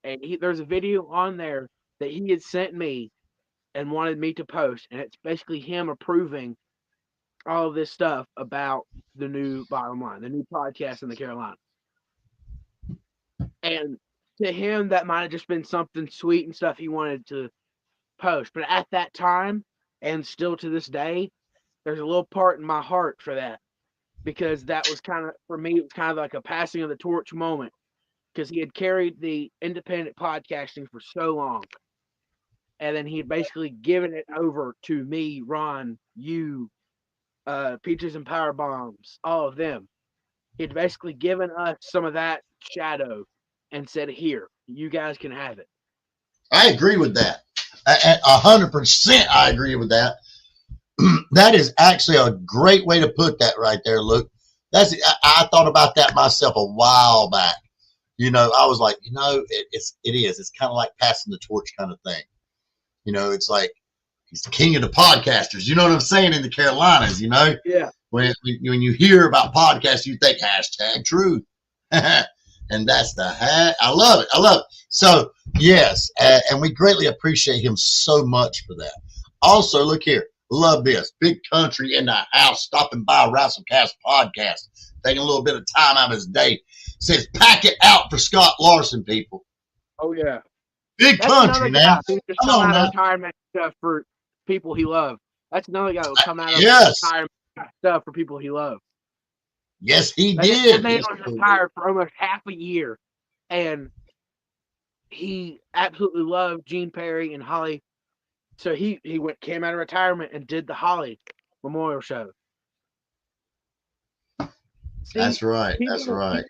And there's a video on there that he had sent me and wanted me to post. And it's basically him approving all of this stuff about the new Bottom Line, the new podcast in the Carolinas. And to him, that might have just been something sweet and stuff he wanted to post, but at that time and still to this day, there's a little part in my heart for that, because that was kind of, for me, it was kind of like a passing of the torch moment, because he had carried the independent podcasting for so long, and then he had basically given it over to me, Ron, you, Peaches and Power Bombs, all of them. He'd basically given us some of that shadow and said, here, you guys can have it. I agree with that. 100% I agree with that. That is actually a great way to put that right there, Luke. I thought about that myself a while back. I was like, it's kind of like passing the torch kind of thing. It's like he's the king of the podcasters. You know what I'm saying? In the Carolinas, Yeah. When you hear about podcasts, you think #truth. And that's I love it. I love it. So, yes, and we greatly appreciate him so much for that. Also, look here. Love this. Big Country in the house, stopping by WrestleCast podcast, taking a little bit of time out of his day. Says, pack it out for Scott Larsen, people. Oh yeah. Big That's Country, another man. guy who just Come come on out now. of retirement stuff for people he loved. That's another guy who will come out of Yes. retirement stuff for people he loved. Yes, he That did. man Yes, was he did. retired for almost half a year, and he absolutely loved Gene Perry and Holly. So he came out of retirement and did the Holly Memorial Show. See, That's right. That's people- right.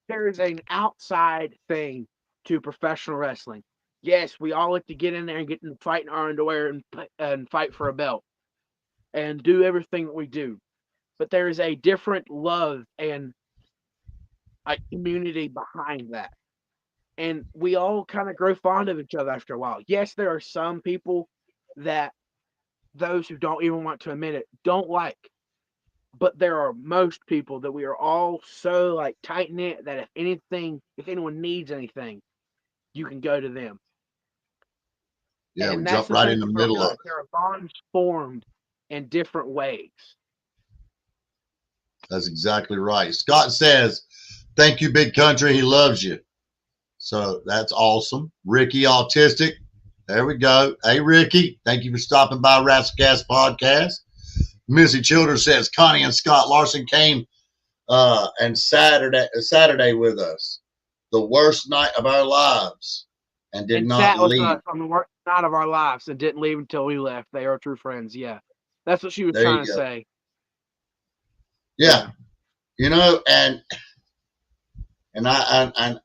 There is an outside thing to professional wrestling. Yes, we all like to get in there and get in fight in our underwear and fight for a belt and do everything that we do. But there is a different love and a community behind that. And we all kind of grow fond of each other after a while. Yes, there are some people that those who don't even want to admit it don't like. But there are most people that we are all so like tight knit that if anyone needs anything, you can go to them. Yeah, And we that's jump the right thing in the about middle of us. it. There are bonds formed in different ways. That's exactly right. Scott says, thank you, Big Country. He loves you. So that's awesome. Ricky Autistic. There we go. Hey, Ricky, thank you for stopping by WrestleCast podcast. Missy Childers says Connie and Scott Larsen came and Saturday with us. The worst night of our lives. And did And not sat with leave. us on the worst night of our lives and didn't leave until we left. They are true friends. Yeah. That's what she was There you trying to go. say. Yeah. You know, and I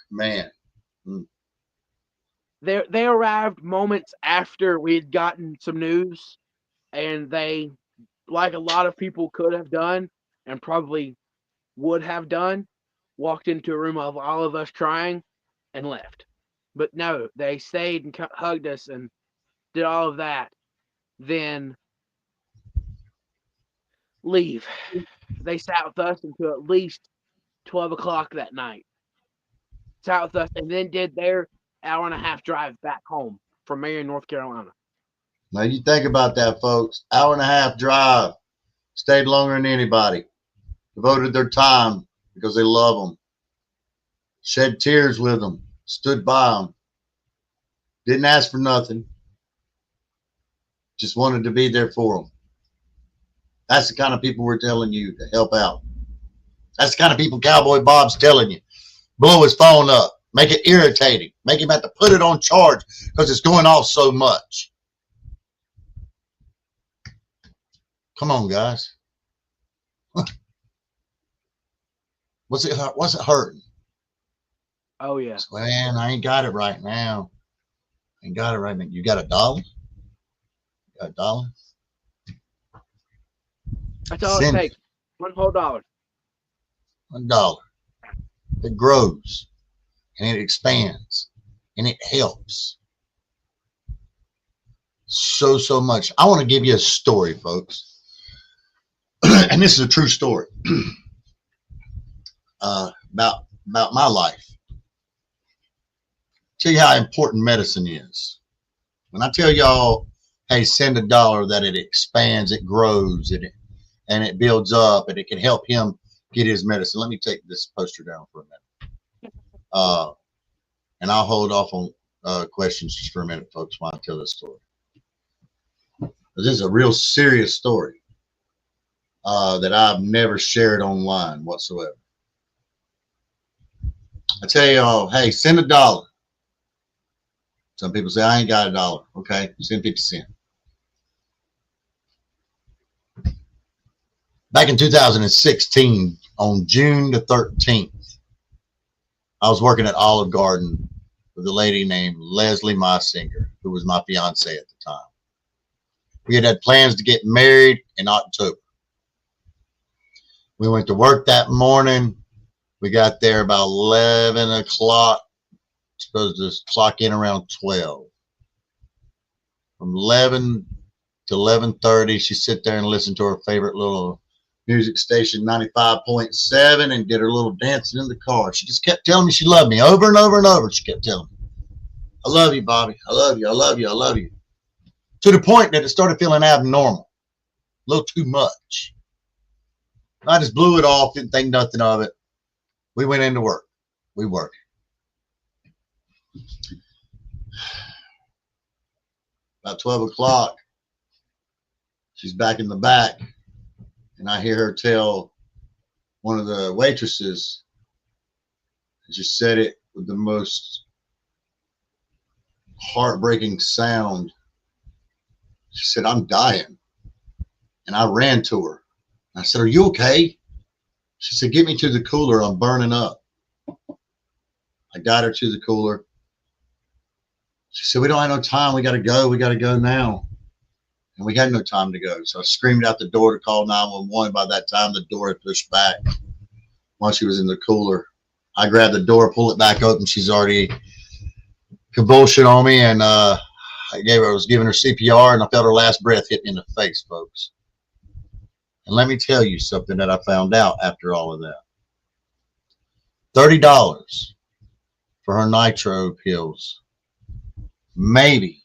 man. They arrived moments after we had gotten some news, and they, like a lot of people could have done and probably would have done, walked into a room of all of us crying and left. But no, they stayed and hugged us and did all of that. Then leave. They sat with us until at least 12 o'clock that night. Sat with us and then did their hour and a half drive back home from Marion, North Carolina. Now you think about that, folks. Hour and a half drive. Stayed longer than anybody. Devoted their time because they love them. Shed tears with them. Stood by them. Didn't ask for nothing. Just wanted to be there for them. That's the kind of people we're telling you to help out. That's the kind of people Cowboy Bob's telling you. Blow his phone up. Make it irritating. Make him have to put it on charge because it's going off so much. Come on, guys. What's it hurting? Oh, yeah. Man, I ain't got it right now. Ain't got it right now. You got $1? You got $1? That's all Send it takes. One whole $1. $1. It grows and it expands and it helps so much. I want to give you a story, folks. And this is a true story about my life. Tell you how important medicine is. When I tell y'all, hey, send $1, that it expands, it grows, and it builds up, and it can help him get his medicine. Let me take this poster down for a minute. And I'll hold off on questions just for a minute, folks, while I tell this story. This is a real serious story that I've never shared online whatsoever. I tell y'all, hey, send $1. Some people say, I ain't got $1. Okay, send 50 cents. Back in 2016, on June the 13th, I was working at Olive Garden with a lady named Leslie Meisinger, who was my fiance at the time. We had plans to get married in October. We went to work that morning. We got there about 11 o'clock. Supposed to clock in around 12. From 11 to 11:30, she sit there and listen to her favorite little music station, 95.7, and did her little dancing in the car. She just kept telling me she loved me over and over and over. She kept telling me, I love you, Bobby. I love you. I love you. I love you. to the point that it started feeling abnormal, a little too much. I just blew it off, didn't think nothing of it. We went into work. We worked. About 12 o'clock, she's back in the back, and I hear her tell one of the waitresses, and she said it with the most heartbreaking sound. She said, "I'm dying." And I ran to her. I said, "Are you okay?" She said, "Get me to the cooler. I'm burning up." I got her to the cooler. She said, "We don't have no time. We got to go. We got to go now." And we had no time to go. So I screamed out the door to call 911. By that time, the door had pushed back while she was in the cooler. I grabbed the door, pulled it back open. She's already convulsion on me, and I was giving her CPR, and I felt her last breath hit me in the face, folks. And let me tell you something that I found out after all of that. $30 for her nitro pills maybe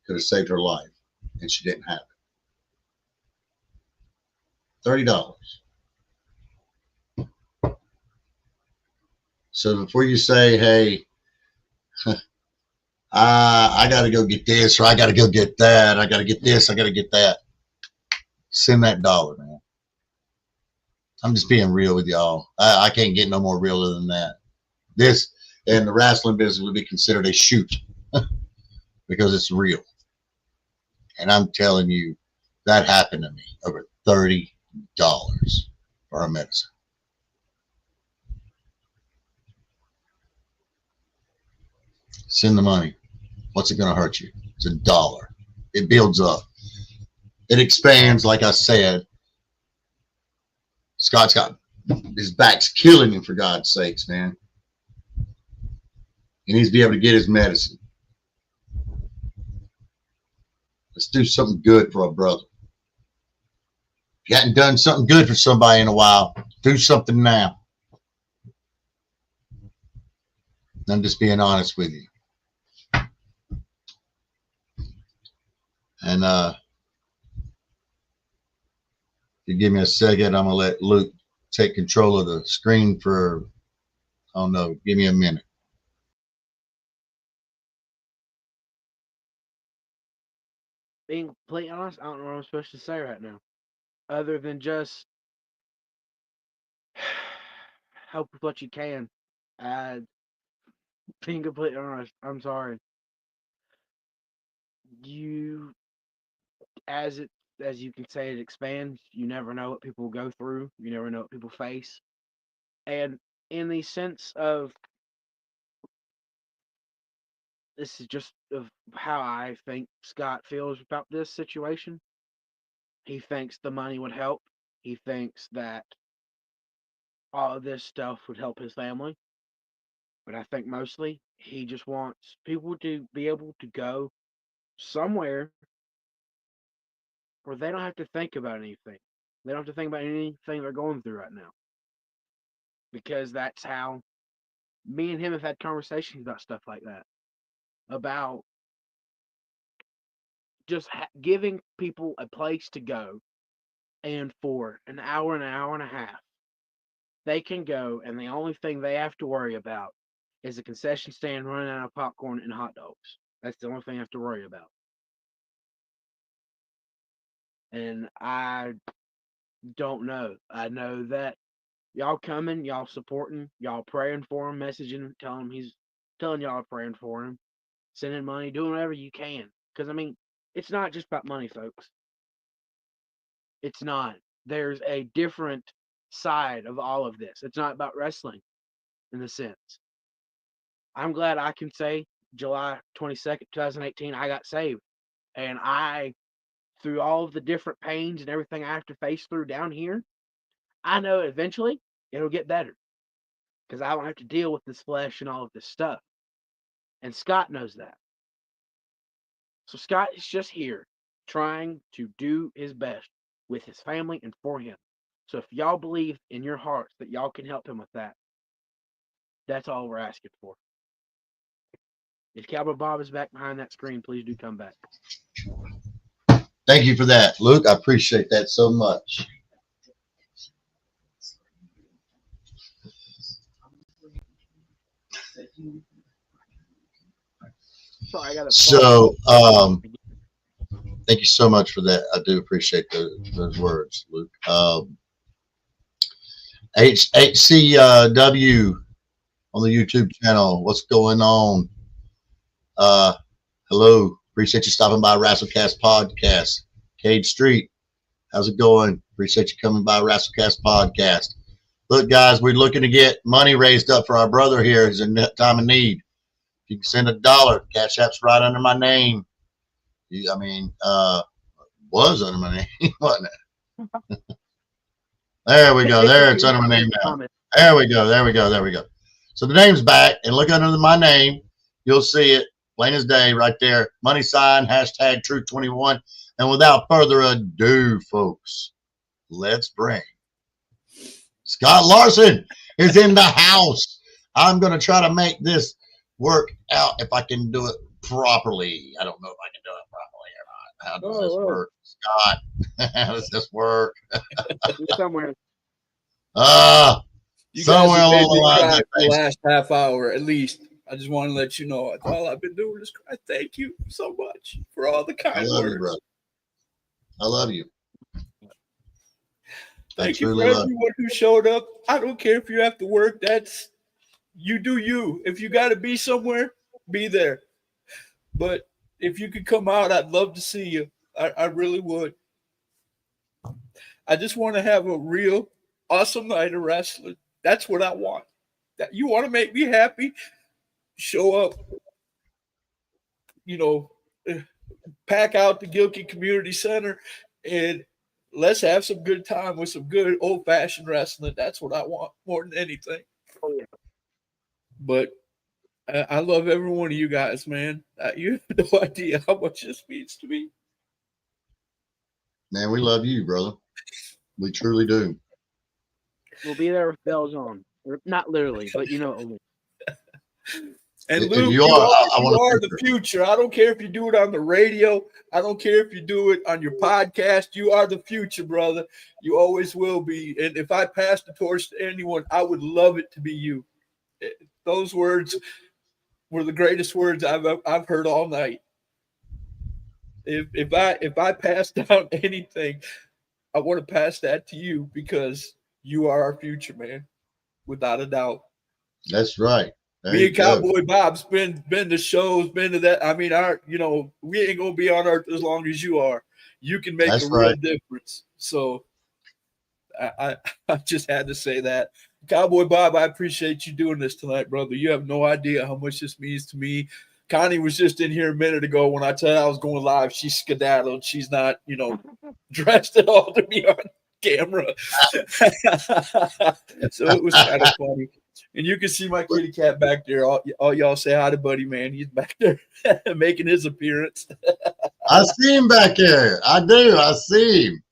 could have saved her life, and she didn't have it. $30. So before you say, "Hey, I got to go get this," or "I got to go get that," "I got to get this," "I got to get that," send that dollar, man. I'm just being real with y'all. I can't get no more realer than that. This and the wrestling business would be considered a shoot because it's real. And I'm telling you, that happened to me. Over $30 for her medicine. Send the money. What's it going to hurt you? It's $1. It builds up. It expands, like I said. Scott's got his back's killing him, for God's sakes, man. He needs to be able to get his medicine. Let's do something good for a brother. If you hadn't done something good for somebody in a while, do something now. I'm just being honest with you. And if you give me a second, I'm going to let Luke take control of the screen for, I don't know, give me a minute. Being completely honest, I don't know what I'm supposed to say right now, other than just help with what you can. Being completely honest, I'm sorry. You, as you can say, it expands. You never know what people go through. You never know what people face. And in the sense of, this is just of how I think Scott feels about this situation. He thinks the money would help. He thinks that all of this stuff would help his family. But I think mostly he just wants people to be able to go somewhere where they don't have to think about anything. They don't have to think about anything they're going through right now. Because that's how me and him have had conversations about stuff like that. About just giving people a place to go, and for an hour and a half, they can go, and the only thing they have to worry about is a concession stand running out of popcorn and hot dogs. That's the only thing I have to worry about. And I don't know. I know that y'all coming, y'all supporting, y'all praying for him, messaging him, telling y'all praying for him, sending money, doing whatever you can. Because I mean, it's not just about money, folks. It's not. There's a different side of all of this. It's not about wrestling in the sense. I'm glad I can say July 22nd, 2018, I got saved. And through all of the different pains and everything I have to face through down here, I know eventually it'll get better. Because I don't have to deal with this flesh and all of this stuff. And Scott knows that. So Scott is just here trying to do his best with his family and for him. So if y'all believe in your hearts that y'all can help him with that, that's all we're asking for. If Cowboy Bob is back behind that screen, please do come back. Thank you for that, Luke. I appreciate that so much. Sorry, I got to. So, thank you so much for that. I do appreciate those words, Luke. HCW on the YouTube channel. What's going on? Hello. Appreciate you stopping by WrestleCast Podcast. Cade Street. How's it going? Appreciate you coming by WrestleCast Podcast. Look, guys, we're looking to get money raised up for our brother here. He's in time of need. If you can send $1, Cash App's right under my name. Was under my name, wasn't it? There we go. There, it's under my name now. There we go. There we go. There we go. So the name's back, and look under my name. You'll see it plain as day right there. Money sign, hashtag Truth21. And without further ado, folks, let's bring Scott Larsen is in the house. I'm going to try to make this work out if I can do it properly. I don't know if I can do it properly or not. How does this work, Scott? How does this work? Somewhere. Somewhere along the line. The last half hour at least. I just want to let you know all I've been doing is cry. Thank you so much for all the kind words. You, brother. I love you. Thank you for everyone who showed up. I don't care if you have to work. That's you do you. If you got to be somewhere, be there. But if you could come out, I'd love to see you. I really would. I just want to have a real awesome night of wrestling. That's what I want. That you want to make me happy? Show up. Pack out the Gilkey Community Center and let's have some good time with some good old-fashioned wrestling. That's what I want more than anything. Oh, yeah. But I love every one of you guys, man. You have no idea how much this means to me. Man, we love you, brother. We truly do. We'll be there with bells on. Not literally, but you know what I mean. And Luke, you are the future. I don't care if you do it on the radio. I don't care if you do it on your podcast. You are the future, brother. You always will be. And if I pass the torch to anyone, I would love it to be you. Those words were the greatest words I've heard all night. If I pass down anything, I want to pass that to you because you are our future, man, without a doubt. That's right. Me and Cowboy Bob's been to shows, been to that. I mean, we ain't gonna be on earth as long as you are. You can make a real difference. So I just had to say that. Cowboy Bob, I appreciate you doing this tonight, brother. You have no idea how much this means to me. Connie was just in here a minute ago when I told her I was going live. She's skedaddled. She's not, dressed at all to be on camera. So it was kind of funny. And you can see my kitty cat back there. All y'all say hi to Buddy, man. He's back there making his appearance. I see him back there. I do. I see him.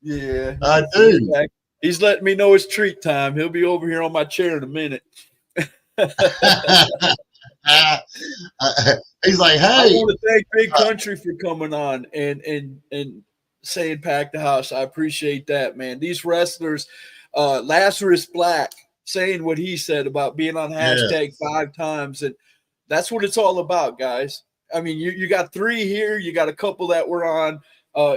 Yeah. I do. He's letting me know it's treat time. He'll be over here on my chair in a minute. He's like, hey. I want to thank Big Country for coming on and saying pack the house. I appreciate that, man. These wrestlers, Lazarus Black, saying what he said about being on hashtag 5 times. And that's what it's all about, guys. I mean, you got 3 here. You got a couple that were on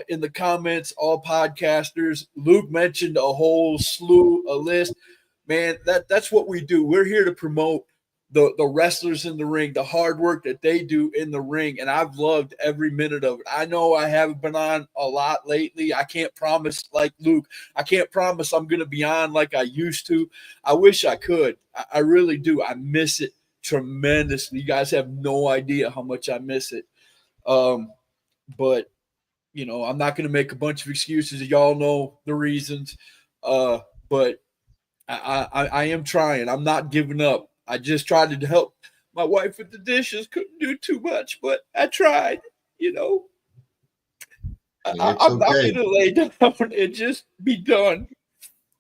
in the comments, all podcasters. Luke mentioned a whole slew, a list. Man, that's what we do. We're here to promote the wrestlers in the ring, the hard work that they do in the ring. And I've loved every minute of it. I know I haven't been on a lot lately. I can't promise, like Luke, I can't promise I'm going to be on like I used to. I wish I could. I really do. I miss it tremendously. You guys have no idea how much I miss it. But, I'm not going to make a bunch of excuses. Y'all know the reasons. But I am trying. I'm not giving up. I just tried to help my wife with the dishes. Couldn't do too much, but I tried, I'm not going to lay down and just be done.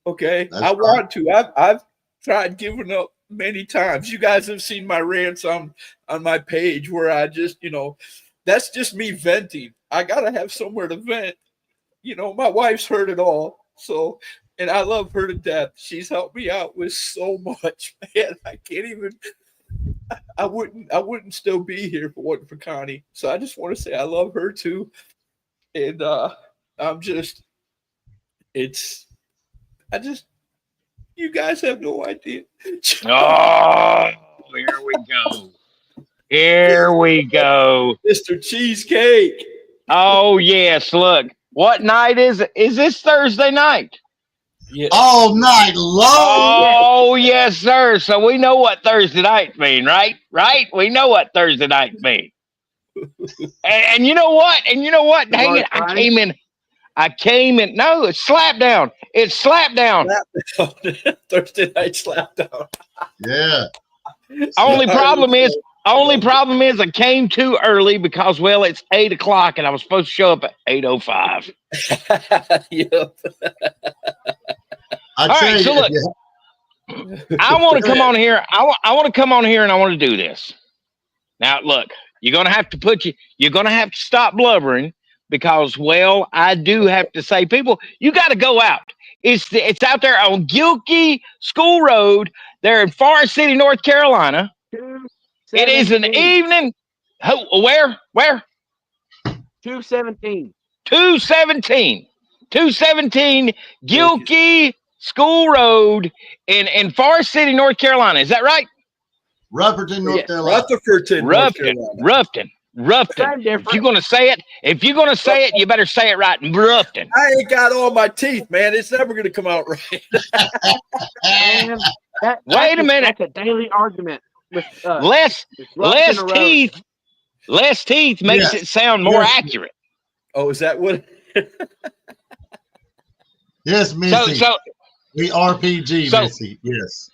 Okay. I want to. I've tried giving up many times. You guys have seen my rants on my page where I just, that's just me venting. I gotta have somewhere to vent. My wife's heard it all. So, and I love her to death. She's helped me out with so much, man. I can't even. I wouldn't still be here if it wasn't for Connie. So I just want to say I love her too. And you guys have no idea. Oh, here we go. Here we go. Mr. Cheesecake. Oh, yes. Look, what night is it? Is this Thursday night? Yeah. All night long. Oh, yes, sir. So we know what Thursday night mean, right? Right? We know what Thursday night mean. And you know what? Dang it. I came in. No, it's slap down. It's slap down. Thursday night slap down. Yeah. Only problem is I came too early because, well, it's 8 o'clock and I was supposed to show up at 8:05. Yep. All right, so look, I want to come on here. I want to come on here and I want to do this. Now, look, you're gonna have to stop blubbering because, well, I do have to say, people, you got to go out. It's out there on Gilkey School Road. They're in Forest City, North Carolina. It is an evening. Where? 217. 217 Gilkey School Road in Forest City, North Carolina. Is that right? Rufferton, North Carolina. Rufton. If you're gonna say it, you better say it right. Rufton. I ain't got all my teeth, man. It's never gonna come out right. Wait a minute. That's a daily argument. With, less teeth makes it sound more accurate. Oh, is that what? Yes, Missy. So we RPG, Missy. Yes.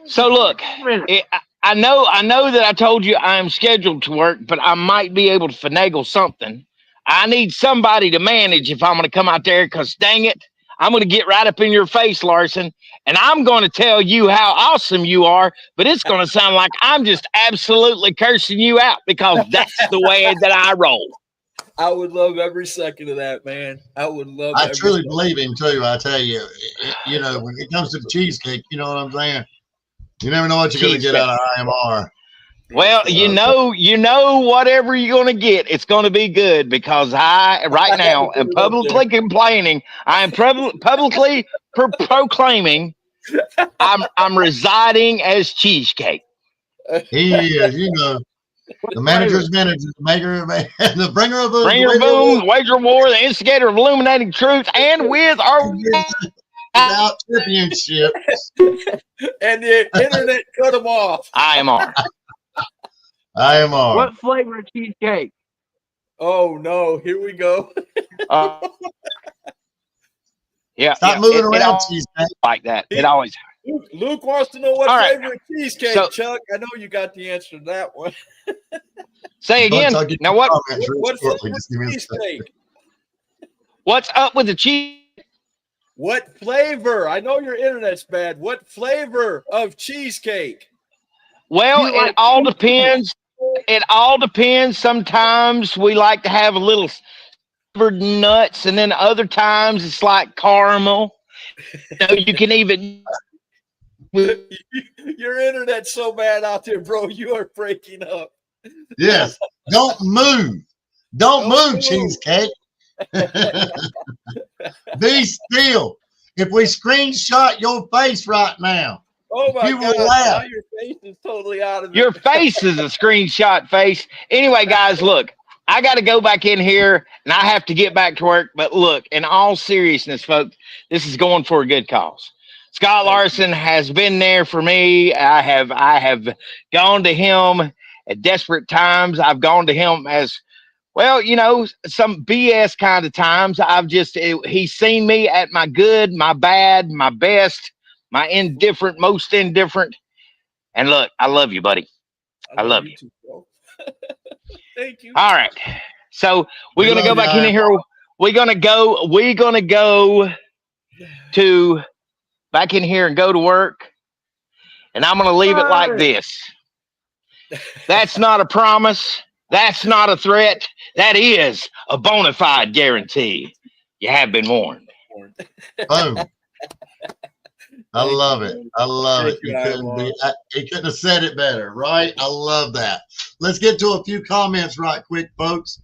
So look, I know that I told you I am scheduled to work, but I might be able to finagle something. I need somebody to manage if I'm going to come out there because, dang it, I'm going to get right up in your face, Larsen, and I'm going to tell you how awesome you are, but it's going to sound like I'm just absolutely cursing you out because that's the way that I roll. I would love every second of that, man. I truly believe him, too, I tell you. When it comes to the cheesecake, you know what I'm saying? You never know what you're going to get out of IMR. Well, you know, whatever you're going to get, it's going to be good because I, right now, am publicly complaining. I am publicly proclaiming I'm residing as Cheesecake. He is, the manager's manager, the maker of the bringer of boom, the wager war, the instigator of illuminating truth, and with our without championships. And the internet cut them off. IMR. What flavor of cheesecake? Oh no! Here we go. Yeah. Stop moving around, cheesecake. Like that. It always. Luke wants to know what flavor of cheesecake, Chuck. I know you got the answer to that one. Say again. Now what flavor of cheesecake? What's up with the cheese? What flavor? I know your internet's bad. What flavor of cheesecake? Well, it all depends. It all depends. Sometimes we like to have a little flavored nuts, and then other times it's like caramel. You can even. Your internet's so bad out there, bro. You are breaking up. Yes. Don't move. Don't move, cheesecake. Be still. If we screenshot your face right now, oh my you God! will laugh. Now your face is totally out of it. Your face is a screenshot face. Anyway, guys, look, I got to go back in here and I have to get back to work. But look, in all seriousness, folks, this is going for a good cause. Scott Larsen has been there for me. I have gone to him at desperate times. I've gone to him as well, some BS kind of times. He's seen me at my good, my bad, my best, my indifferent, most indifferent. And look, I love you, buddy. I love you. Too, bro. Thank you. All right. So we're going to go back in here. We're going to go to back in here and go to work. And I'm going to leave it like Hey. this. That's not a promise. That's not a threat. That is a bona fide guarantee. You have been warned. Boom. I Thank love you, it. man. I love Thank it. you, He couldn't have said it better, right? I love that. Let's get to a few comments right quick, folks.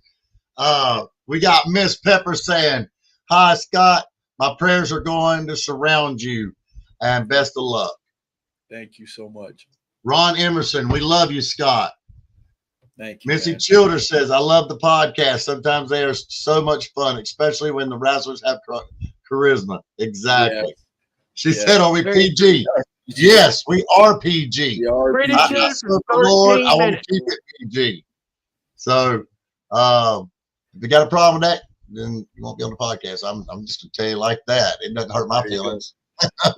We got Miss Pepper saying, "Hi, Scott. My prayers are going to surround you, and best of luck." Thank you so much. Ron Emerson, we love you, Scott. Thank you. Missy man. Childers says, "I love the podcast. Sometimes they are so much fun, especially when the wrestlers have charisma." Exactly. Yes. She Yes. said, "Are we PG?" Yes, we are PG. We are Pretty I, sure I it's serve the Lord. 13 I want to minutes. keep it PG. So, if you got a problem with that, then you won't be on the podcast. I'm just gonna tell you like that. It doesn't hurt my There you go. feelings.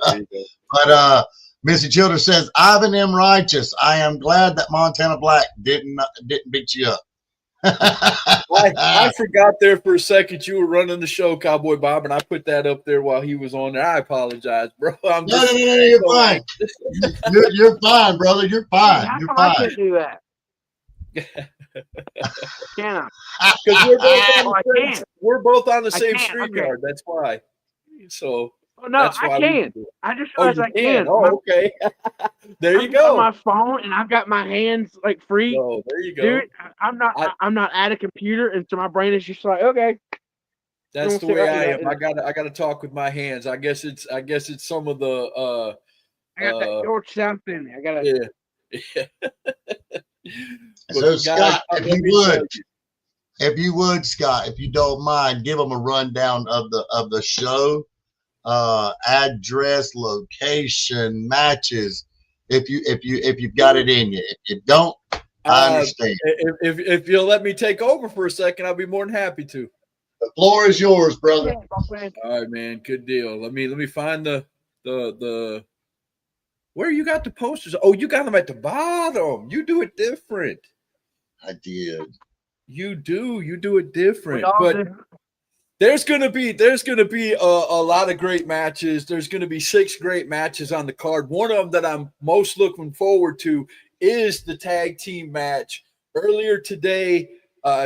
There you go. But Missy Childers says, "Ivan M. Righteous. I am glad that Montana Black didn't beat you up." I forgot there for a second you were running the show, Cowboy Bob, and I put that up there while he was on there. I apologize, bro. No, you're fine. You're fine, brother. You're fine. How You're come I fine. can't do that? Can I? Because we're both on the I same can't, okay. StreamYard. That's why. So Oh, no, that's why I we can. do it. I just Oh, realized you I can. can. Oh, okay. There you I've got go. my phone and I've got my hands like free. Oh, there you go. Dude, I'm not at a computer, and so my brain is just like, okay. That's Don't the sit way right I in am. that- I gotta talk with my hands. I guess it's some of the I got that George South in there. I gotta. yeah. So, But Scott, guys, let me tell you, if you would, Scott, if you don't mind, give them a rundown of the show, address, location, matches. If you've got it in you. If you don't, I understand. If you'll let me take over for a second, I'll be more than happy to. The floor is yours, brother. All right, man. Good deal. Let me find the where you got the posters. Oh, you got them at the bottom. You do it different. I did. You do it different. But there's gonna be a lot of great matches. There's gonna be 6 great matches on the card. One of them that I'm most looking forward to is the tag team match. Earlier today,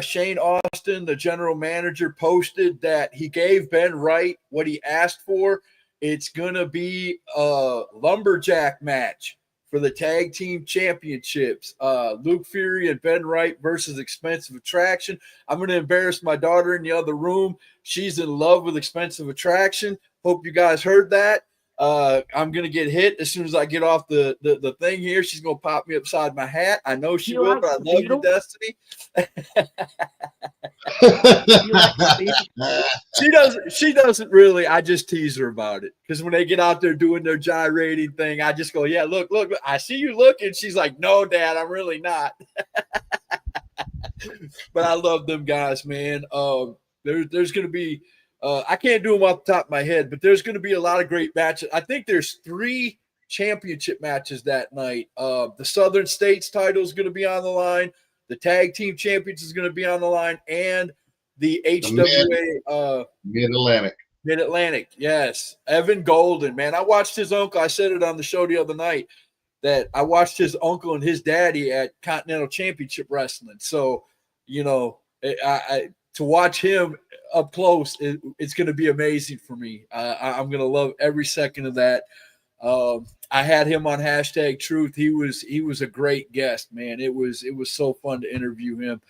Shane Austin, the general manager, posted that he gave Ben Wright what he asked for. It's going to be a lumberjack match for the tag team championships. Luke Fury and Ben Wright versus Expensive Attraction. I'm going to embarrass my daughter in the other room. She's in love with Expensive Attraction. Hope you guys heard that. I'm going to get hit as soon as I get off the thing here. She's going to pop me upside my hat. I know she will, but I love you, Destiny. She doesn't really. I just tease her about it because when they get out there doing their gyrating thing, I just go, yeah, look, I see you looking. She's like, no, Dad, I'm really not. But I love them guys, man. There's going to be I can't do them off the top of my head, but there's going to be a lot of great matches. I think there's 3 championship matches that night. The Southern States title is going to be on the line. The tag team champions is going to be on the line, and the HWA Mid-Atlantic. Yes, Evan Golden, man. I watched his uncle. I said it on the show the other night that I watched his uncle and his daddy at Continental Championship Wrestling. So, you know, to watch him up close, it's going to be amazing for me. I'm going to love every second of that. I had him on #Truth. He was a great guest, man. It was so fun to interview him.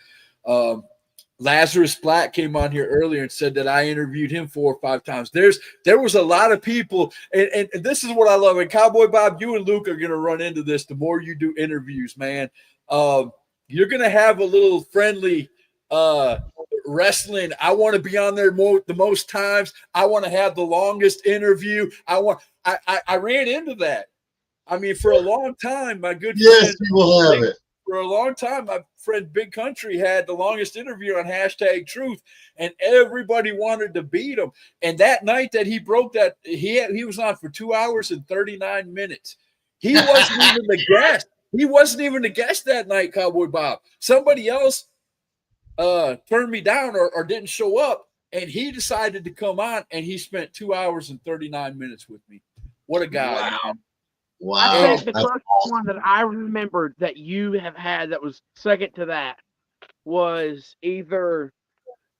Lazarus Black came on here earlier and said that I interviewed him 4 or 5 times. There was a lot of people, and this is what I love. And Cowboy Bob, you and Luke are going to run into this the more you do interviews, man. You're going to have a little friendly wrestling. I want to be on there the most times. I want to have the longest interview. I ran into that. I mean, for a long time, my good friend, you will have it. For a long time, my friend Big Country had the longest interview on #Truth, and everybody wanted to beat him. And that night that he broke that, he was on for 2 hours and 39 minutes. He wasn't even the guest. He wasn't even the guest that night, Cowboy Bob. Somebody else turned me down or didn't show up, and he decided to come on, and he spent 2 hours and 39 minutes with me. What a guy, man. Wow. I think the That's closest awesome. one that I remembered that you have had that was second to that was either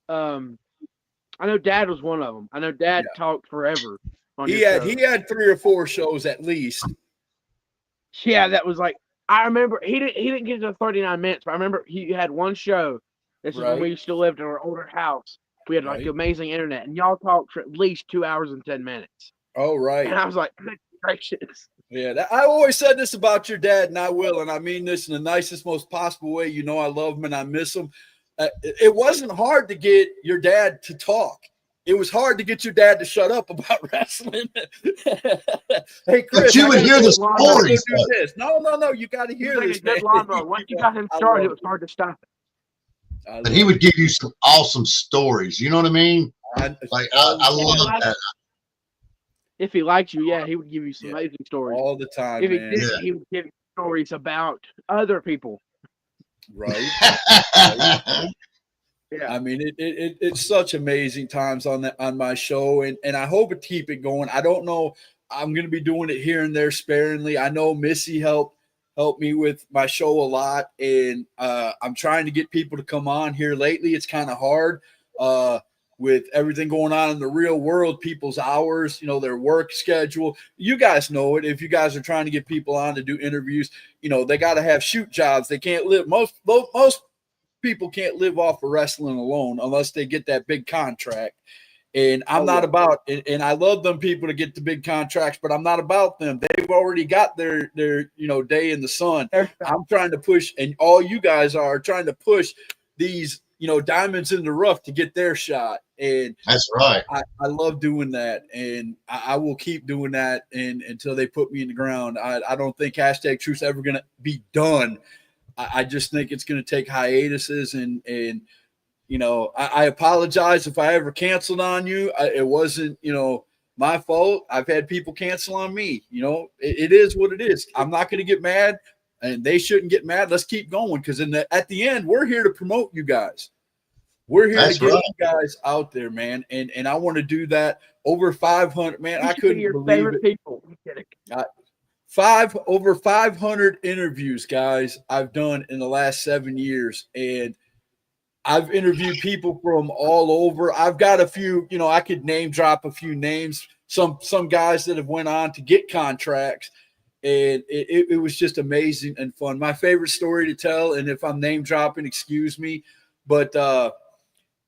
I know Dad was one of them. I know Dad talked forever on your show. He had 3 or 4 shows at least. Yeah, that was like I remember he didn't get to 39 minutes, but I remember he had one show. This is when we still lived in our older house. We had like amazing internet, and y'all talked for at least 2 hours and 10 minutes. Oh, right. And I was like, gracious. Yeah, I always said this about your dad, and I will, and I mean this in the nicest, most possible way. You know, I love him and I miss him. It wasn't hard to get your dad to talk. It was hard to get your dad to shut up about wrestling. Hey, Chris, but you would hear the stories. No. You got to hear this. Good lawnmower. Once you got him started, it was hard to stop it. But he would give you some awesome stories. You know what I mean? I love that. If he liked you, yeah, he would give you some amazing stories all the time. If he didn't, he would give you stories about other people. Right. Yeah. I mean, it's such amazing times on my show, and I hope to keep it going. I don't know. I'm going to be doing it here and there sparingly. I know Missy helped me with my show a lot, and I'm trying to get people to come on here lately. It's kind of hard with everything going on in the real world, people's hours, you know, their work schedule. You guys know it. If you guys are trying to get people on to do interviews, you know, they got to have shoot jobs. They can't live. Most people can't live off of wrestling alone unless they get that big contract. And I'm not about, and I love them people to get the big contracts, but I'm not about them. They've already got their day in the sun. I'm trying to push, and all you guys are trying to push these, diamonds in the rough to get their shot. And that's right. I love doing that, and I will keep doing that until they put me in the ground. I don't think #Truth's ever going to be done. I just think it's going to take hiatuses, and I apologize if I ever canceled on you. It wasn't, my fault. I've had people cancel on me. It is what it is. I'm not going to get mad, and they shouldn't get mad. Let's keep going, because at the end, we're here to promote you guys. We're here to get you guys out there, man, and I want to do that. Over 500, man. I couldn't believe it. People. Over 500 interviews, guys, I've done in the last 7 years, and I've interviewed people from all over. I've got a few, I could name drop a few names, some guys that have went on to get contracts, and it was just amazing and fun. My favorite story to tell, and if I'm name dropping, excuse me, but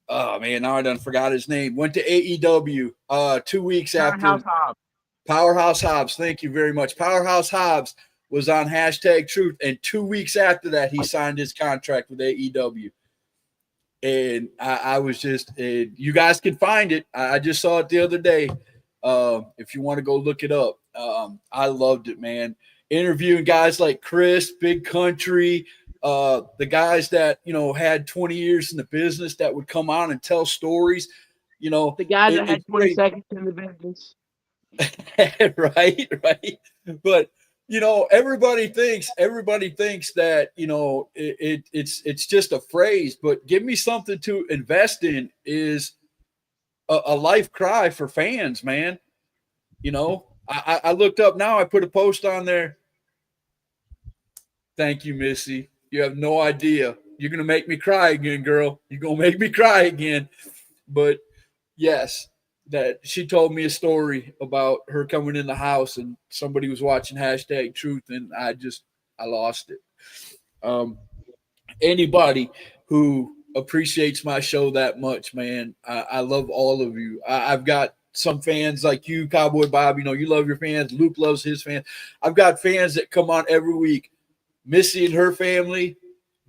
oh man, now I done forgot his name. Went to AEW 2 weeks after. Powerhouse Hobbs, thank you very much. Powerhouse Hobbs was on #Truth, and 2 weeks after that, he signed his contract with AEW. And I was just, you guys can find it. I just saw it the other day. If you want to go look it up, I loved it, man. Interviewing guys like Chris, Big Country, the guys that had 20 years in the business that would come on and tell stories. The guys that had 20 seconds in the business. right. But everybody thinks that it's just a phrase, but give me something to invest in is a life cry for fans, man. I looked up now, I put a post on there. Thank you, Missy. You have no idea. You're gonna make me cry again, girl. You're gonna make me cry again. But yes, that she told me a story about her coming in the house and somebody was watching #Truth, and I lost it. Anybody who appreciates my show that much, man, I love all of you. I've got some fans like you, Cowboy Bob, you love your fans. Luke loves his fans. I've got fans that come on every week. Missy and her family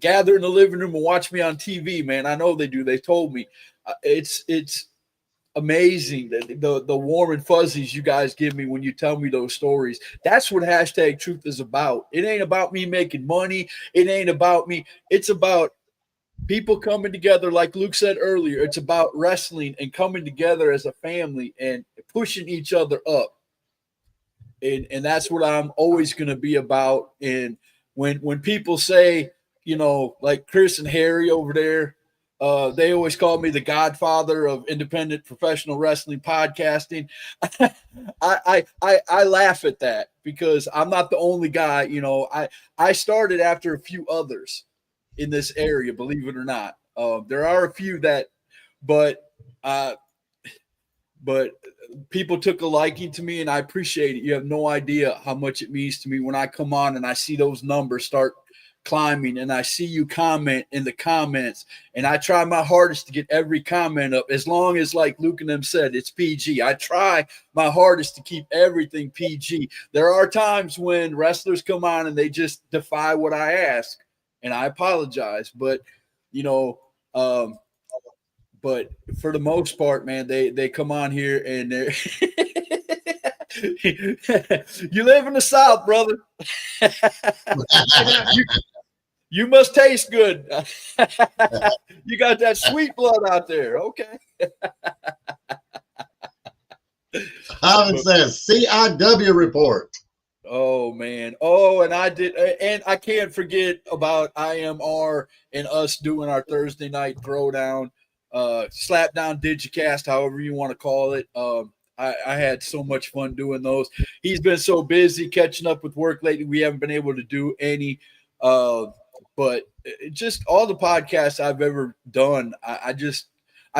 gather in the living room and watch me on TV, man. I know they do. They told me. It's amazing, the warm and fuzzies you guys give me when you tell me those stories. That's what #Truth is about. It ain't about me making money. It ain't about me. It's about people coming together, like Luke said earlier. It's about wrestling and coming together as a family and pushing each other up. And that's what I'm always going to be about. And when people say, like Chris and Harry over there, They always call me the godfather of independent professional wrestling podcasting. I laugh at that because I'm not the only guy. You know, I started after a few others in this area, believe it or not. There are a few that, but people took a liking to me, and I appreciate it. You have no idea how much it means to me when I come on and I see those numbers start climbing, and I see you comment in the comments, and I try my hardest to get every comment up, as long as, like Luke and them said, it's PG. I try my hardest to keep everything PG. There are times when wrestlers come on and they just defy what I ask, and I apologize, but you know, but for the most part, man, they come on here and they're you live in the South, brother. You must taste good. You got that sweet blood out there. Okay. Ivan says CIW report. Oh man. Oh, and I can't forget about IMR and us doing our Thursday night throwdown, slap down digicast, however you want to call it. I had so much fun doing those. He's been so busy catching up with work lately. We haven't been able to do any. But just all the podcasts I've ever done, I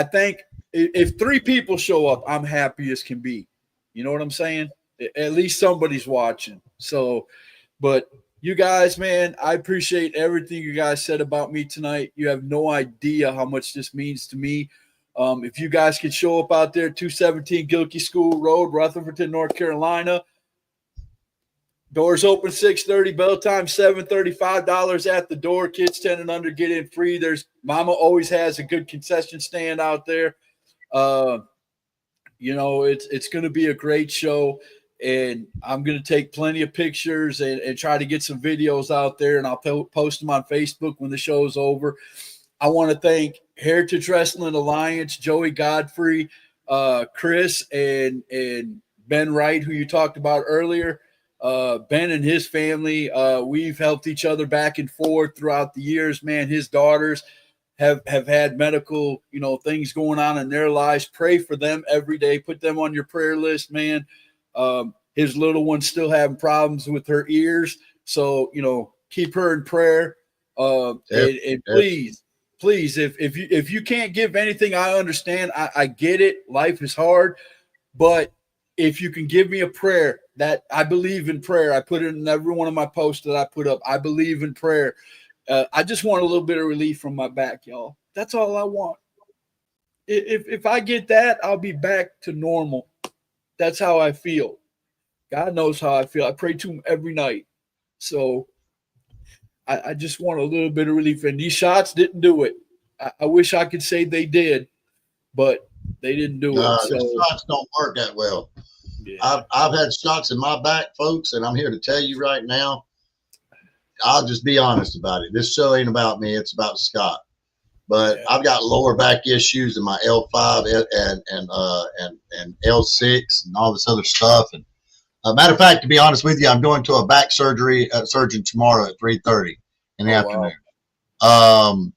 think if 3 people show up, I'm happy as can be. You know what I'm saying? At least somebody's watching. So, but you guys, man, I appreciate everything you guys said about me tonight. You have no idea how much this means to me. If you guys could show up out there, 217 Gilkey School Road, Rutherford, North Carolina. Doors open 6:30, bell time 7:30, $5 at the door. Kids 10 and under get in free. There's Mama always has a good concession stand out there. You know, it's going to be a great show, and I'm going to take plenty of pictures and try to get some videos out there, and I'll post them on Facebook when the show's over. I want to thank Heritage Wrestling Alliance, Joey Godfrey, Chris, and Ben Wright, who you talked about earlier. Ben and his family, we've helped each other back and forth throughout the years, man. His daughters have had medical, you know, things going on in their lives. Pray for them every day. Put them on your prayer list, man. His little one's still having problems with her ears. So, you know, keep her in prayer. And please, if you can't give anything, I understand. I get it. Life is hard, but if you can give me a prayer, that I believe in prayer. I put it in every one of my posts that I put up. I believe in prayer. I just want a little bit of relief from my back, y'all. That's all I want. If I get that, I'll be back to normal. That's how I feel. God knows how I feel. I pray to him every night. So I just want a little bit of relief. And these shots didn't do it. I wish I could say they did, but they didn't do it. So the shots don't work that well. Yeah. I've had shots in my back, folks, and I'm here to tell you right now, I'll just be honest about it. This show ain't about me. It's about Scott. But I've got lower back issues in my L5 and L6 and all this other stuff. And matter of fact, to be honest with you, I'm going to a back surgery surgeon tomorrow at 3:30 in the afternoon. Wow.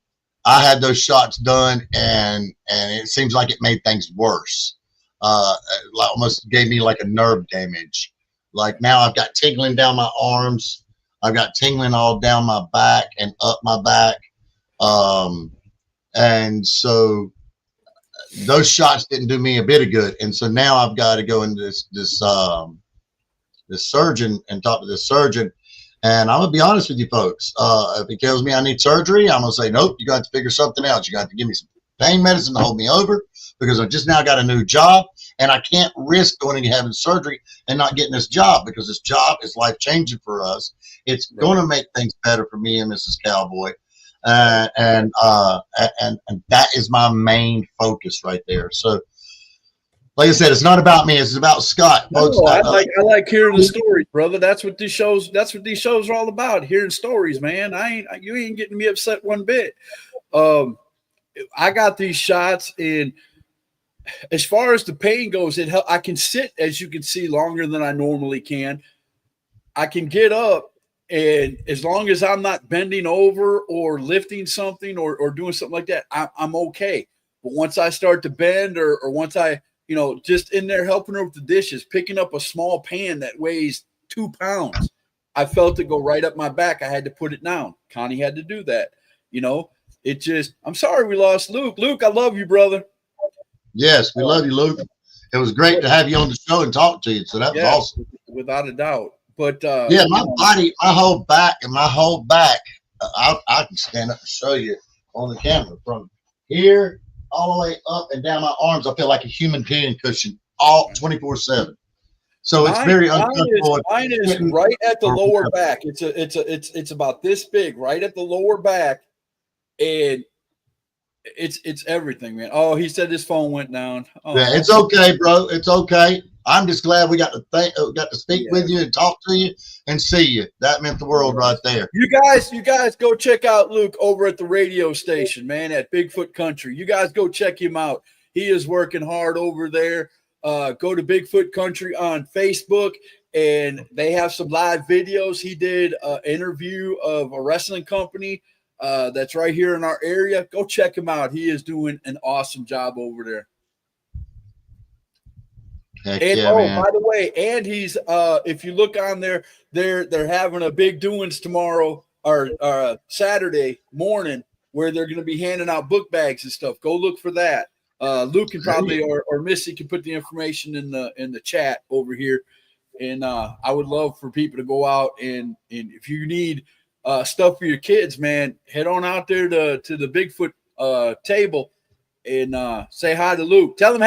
I had those shots done, and it seems like it made things worse. Almost gave me like a nerve damage. Like now I've got tingling down my arms. I've got tingling all down my back and up my back. And so those shots didn't do me a bit of good. And so now I've got to go into this surgeon and talk to this surgeon. And I'm going to be honest with you folks. If he tells me I need surgery, I'm going to say, nope, you got to figure something out. You got to give me some pain medicine to hold me over, because I just now got a new job, and I can't risk going and having surgery and not getting this job, because this job is life-changing for us. It's going to make things better for me and Mrs. Cowboy. And that is my main focus right there. So, like I said, it's not about me. It's about Scott. Folks, no, I like hearing the stories, brother. That's what these shows are all about. Hearing stories, man. You ain't getting me upset one bit. I got these shots, and as far as the pain goes, I can sit, as you can see, longer than I normally can. I can get up, And as long as I'm not bending over or lifting something or doing something like that, I'm okay. But once I start to bend or once I, just in there helping her with the dishes, picking up a small pan that weighs 2 pounds, I felt it go right up my back. I had to put it down. Connie had to do that. It just, I'm sorry we lost Luke. Luke, I love you, brother. Yes, we love you, Luke. It was great to have you on the show and talk to you. So that was awesome. Without a doubt. But yeah, my body, my whole back, I can stand up and show you on the camera from here all the way up and down my arms. I feel like a human being cushion all 24/7. So it's very uncomfortable. Mine is right at the lower back. It's about this big, right at the lower back, and it's everything, man. Oh, he said his phone went down. Oh, yeah, it's okay, bro. It's okay. I'm just glad we got to speak with you and talk to you and see you. That meant the world right there. You guys go check out Luke over at the radio station, man, at Bigfoot Country. You guys go check him out. He is working hard over there. Go to Bigfoot Country on Facebook, and they have some live videos. He did an interview of a wrestling company that's right here in our area. Go check him out. He is doing an awesome job over there. Heck and yeah, man. by the way, and he's if you look on there, they're having a big doings tomorrow or Saturday morning where they're going to be handing out book bags and stuff. Go look for that. Luke can probably or Missy can put the information in the chat over here. And I would love for people to go out and if you need stuff for your kids, man, head on out there to the Bigfoot table and say hi to Luke. Tell him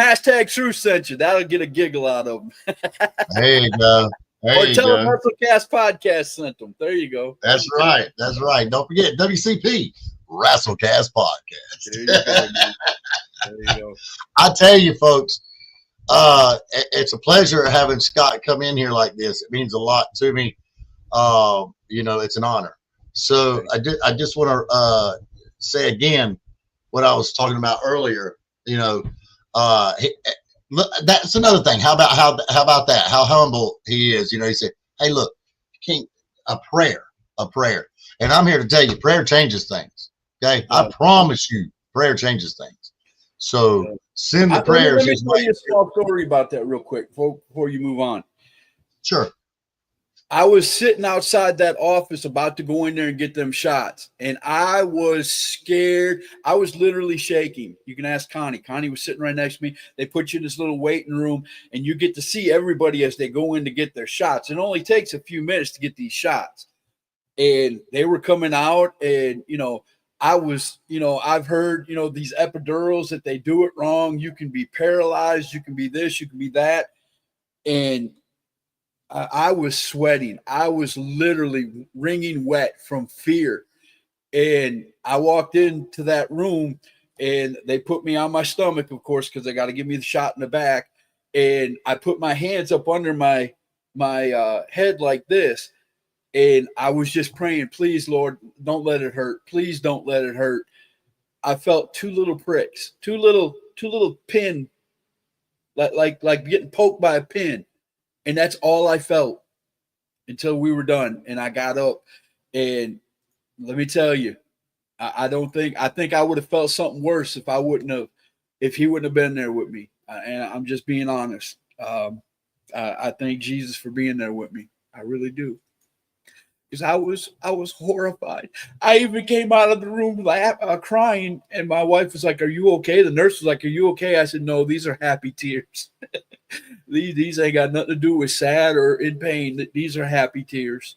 #Truth sent you. That'll get a giggle out of him. There you go. Or tell him WrestleCast Podcast sent them. There you go. That's right. That's right. Don't forget WCP WrestleCast Podcast. There you go, man. There you go. I tell you, folks, it's a pleasure having Scott come in here like this. It means a lot to me. It's an honor. So I just want to say again what I was talking about earlier. That's another thing. How about that? How humble he is. He said, "Hey, look, a prayer, and I'm here to tell you, prayer changes things. Okay, I promise you, prayer changes things. So send the prayers." Let me tell you a small story about that real quick before you move on. Sure. I was sitting outside that office about to go in there and get them shots, and I was scared. I was literally shaking. You can ask Connie. Connie was sitting right next to me. They put you in this little waiting room, and you get to see everybody as they go in to get their shots. It only takes a few minutes to get these shots. And they were coming out, and, I was, I've heard, these epidurals that they do it wrong. You can be paralyzed. You can be this. You can be that. And I was sweating. I was literally wringing wet from fear. And I walked into that room and they put me on my stomach, of course, because they got to give me the shot in the back. And I put my hands up under my head like this. And I was just praying, please, Lord, don't let it hurt. Please don't let it hurt. I felt two little pricks, two little pin, like getting poked by a pin. And that's all I felt until we were done. And I got up, and let me tell you, I think I would have felt something worse if he wouldn't have been there with me. And I'm just being honest. I thank Jesus for being there with me. I really do. Because I was horrified. I even came out of the room crying, and my wife was like, "Are you okay?" The nurse was like, "Are you okay?" I said, "No, these are happy tears. These ain't got nothing to do with sad or in pain. These are happy tears."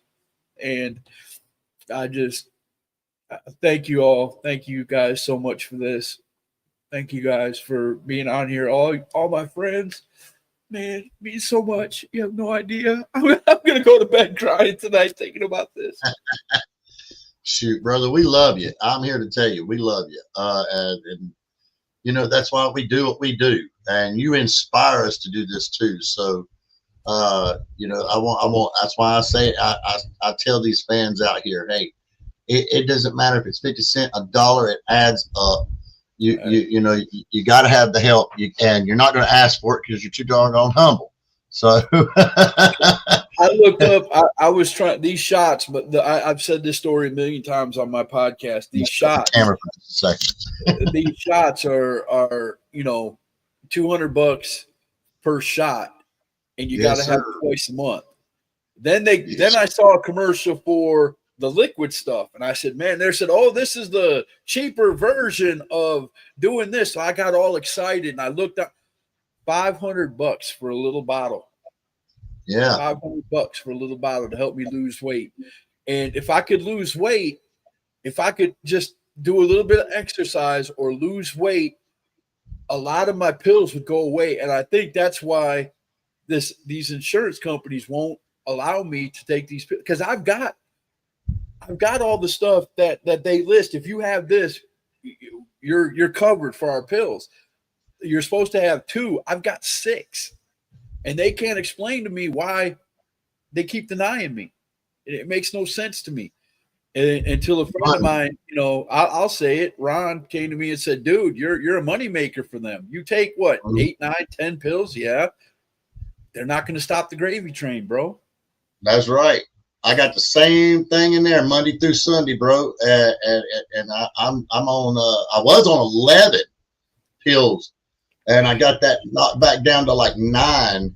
And I just thank you all. Thank you guys so much for this. Thank you guys for being on here. All my friends. Man, it means so much. You have no idea. I'm going to go to bed crying tonight thinking about this. Shoot, brother, we love you. I'm here to tell you, we love you. And that's why we do what we do. And you inspire us to do this too. So, I want, that's why I say, I tell these fans out here, hey, it doesn't matter if it's 50 cents, $1, it adds up. You got to have the help, and you're not going to ask for it because you're too doggone humble. So I I looked up. I was trying these shots, but I've said this story a million times on my podcast. These shots, camera for a second. these shots are $200 per shot, and you got Yes, to have sir. it twice a month. Then I saw a commercial for the liquid stuff, and I said, man, they said, oh, this is the cheaper version of doing this. So I got all excited, and I looked up $500 for a little bottle. Yeah. $500 for a little bottle to help me lose weight. And if I could lose weight, if I could just do a little bit of exercise or lose weight, a lot of my pills would go away. And I think that's why these insurance companies won't allow me to take these pills, because I've got all the stuff that they list. If you have this, you're covered for our pills. You're supposed to have 2. I've got 6. And they can't explain to me why they keep denying me. It makes no sense to me. And until a friend of mine, I'll say it, Ron came to me and said, dude, you're a moneymaker for them. You take what, 8, 9, 10 pills? Yeah. They're not going to stop the gravy train, bro. That's right. I got the same thing in there Monday through Sunday, bro. And I'm on, I was on 11 pills, and I got that knocked back down to like 9.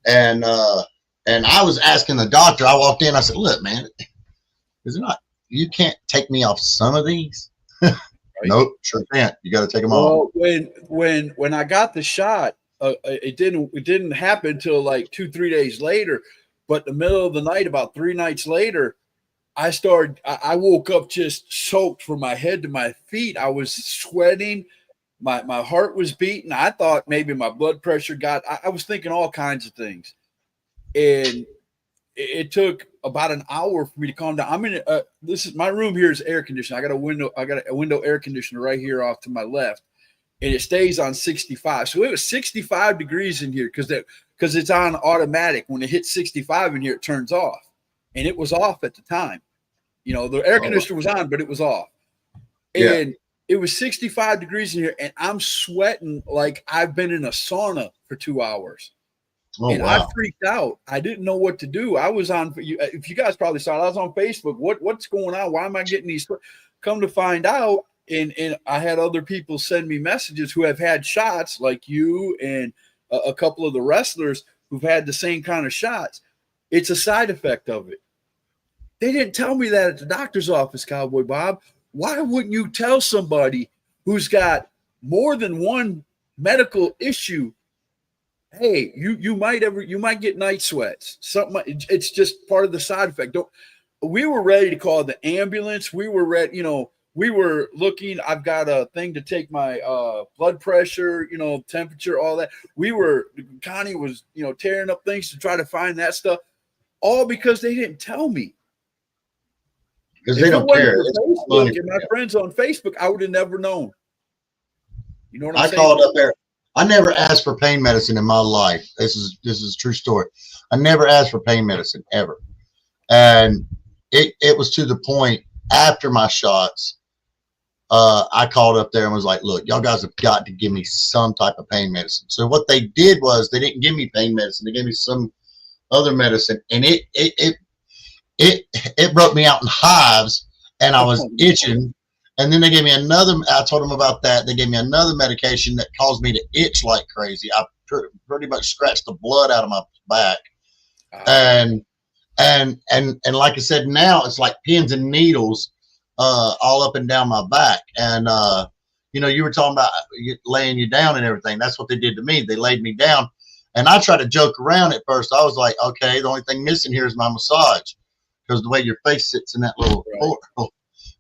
And I was asking the doctor, I walked in, I said, look, man, is it not, you can't take me off some of these? Right. Nope, sure can't. You got to take them off. When I got the shot, it didn't happen until like 2-3 days later. But in the middle of the night, about 3 nights later, I woke up just soaked from my head to my feet. I was sweating. My heart was beating. I thought maybe my blood pressure I was thinking all kinds of things. And it took about an hour for me to calm down. I'm in my room here is air conditioned. I got a window air conditioner right here off to my left, and it stays on 65. So it was 65 degrees in here because it's on automatic. When it hits 65 in here, it turns off, and it was off at the time. The air conditioner was on, but it was off. And it was 65 degrees in here, and I'm sweating like I've been in a sauna for 2 hours. Oh, and wow. I freaked out. I didn't know what to do. I was on, if you guys probably saw it, I was on Facebook. What's going on? Why am I getting these? Come to find out, and I had other people send me messages who have had shots like you and a couple of the wrestlers who've had the same kind of shots. It's a side effect of it. They didn't tell me that at the doctor's office, Cowboy Bob. Why wouldn't you tell somebody who's got more than one medical issue, hey, you might get night sweats. It's just part of the side effect. We were ready to call the ambulance. We were ready, we were looking. I've got a thing to take my blood pressure, temperature, all that. Connie was, tearing up things to try to find that stuff, all because they didn't tell me. Because they don't care. Facebook and my friends on Facebook, I would have never known. You know what I'm saying? I called up there. I never asked for pain medicine in my life. This is a true story. I never asked for pain medicine ever. And it was to the point after my shots, I called up there and was like, look, y'all guys have got to give me some type of pain medicine. So what they did was they didn't give me pain medicine. They gave me some other medicine, and it broke me out in hives, and I was itching. And then they gave me another. I told them about that. They gave me another medication that caused me to itch like crazy. I pretty much scratched the blood out of my back, and like I said, now it's like pins and needles all up and down my back. And you were talking about laying you down and everything. That's what they did to me. They laid me down, and I tried to joke around at first. I was like, okay, the only thing missing here is my massage, because the way your face sits in that little portal.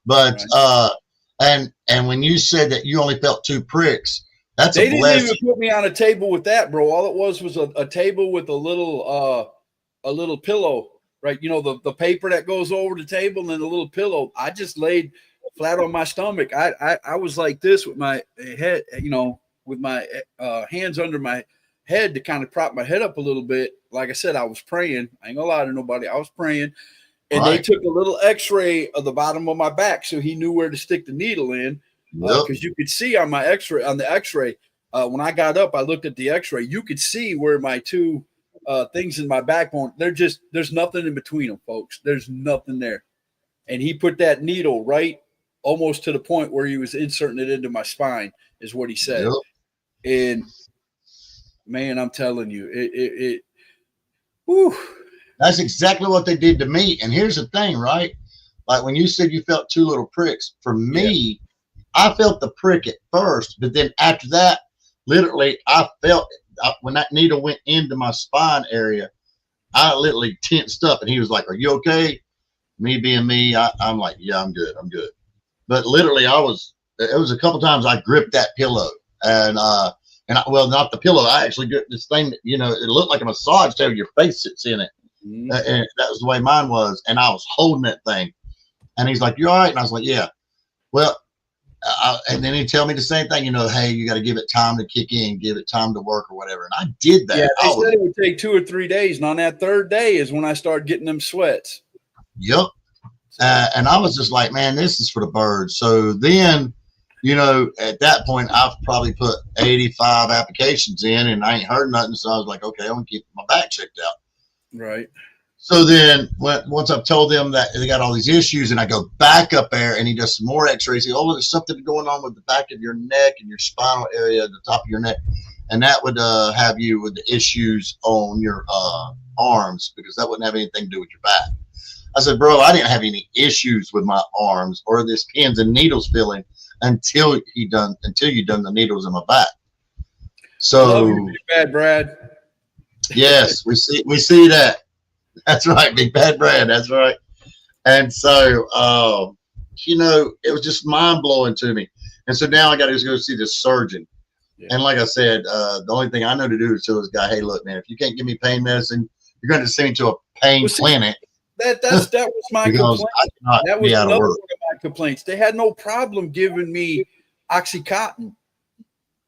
But and when you said that you only felt 2 pricks, that's a blessing. They didn't even put me on a table with that, bro. All it was a table with a little pillow, right? The paper that goes over the table and then a little pillow. I just laid flat on my stomach. I was like this with my head, with my hands under my head to kind of prop my head up a little bit. Like I said, I was praying. I ain't gonna lie to nobody. I was praying. And They took a little x-ray of the bottom of my back, so he knew where to stick the needle in. Because you could see on the x-ray, when I got up, I looked at the x-ray. You could see where my 2 things in my backbone. There's nothing in between them, folks. There's nothing there. And he put that needle right almost to the point where he was inserting it into my spine, is what he said. Yep. And man, I'm telling you, whew. That's exactly what they did to me. And here's the thing, right? Like when you said you felt 2 little pricks, for me, I felt the prick at first, but then after that, literally, I felt it. When that needle went into my spine area, I literally tensed up, and he was like, "Are you okay?" Me being me, I'm like, "Yeah, I'm good. I'm good." But literally, it was a couple times I gripped that pillow, and well, not the pillow. I actually gripped this thing that, it looked like a massage table. Your face sits in it. And that was the way mine was. And I was holding that thing. And he's like, "You all right?" And I was like, "Yeah." Well, and then he'd tell me the same thing, "Hey, you got to give it time to kick in, give it time to work or whatever." And I did that. Yeah, they said it would take 2 or 3 days. And on that 3rd day is when I started getting them sweats. Yep. And I was just like, man, this is for the birds. So then, at that point, I've probably put 85 applications in and I ain't heard nothing. So I was like, okay, I'm going to keep my back checked out. Right. So then once I've told them that they got all these issues and I go back up there and he does some more x-rays, there's something going on with the back of your neck and your spinal area, the top of your neck. And that would have you with the issues on your arms, because that wouldn't have anything to do with your back. I said, "Bro, I didn't have any issues with my arms or this pins and needles feeling until you done the needles in my back." So, Big Bad Brad. Yes, we see that. That's right, Big Bad Brad. That's right. And so, it was just mind blowing to me. And so now I got to go see the surgeon. Yeah. And like I said, the only thing I know to do is tell this guy, "Hey, look, man, if you can't give me pain medicine, you're going to send me to a pain clinic." That was my complaint. That was another one of my complaints. They had no problem giving me Oxycontin,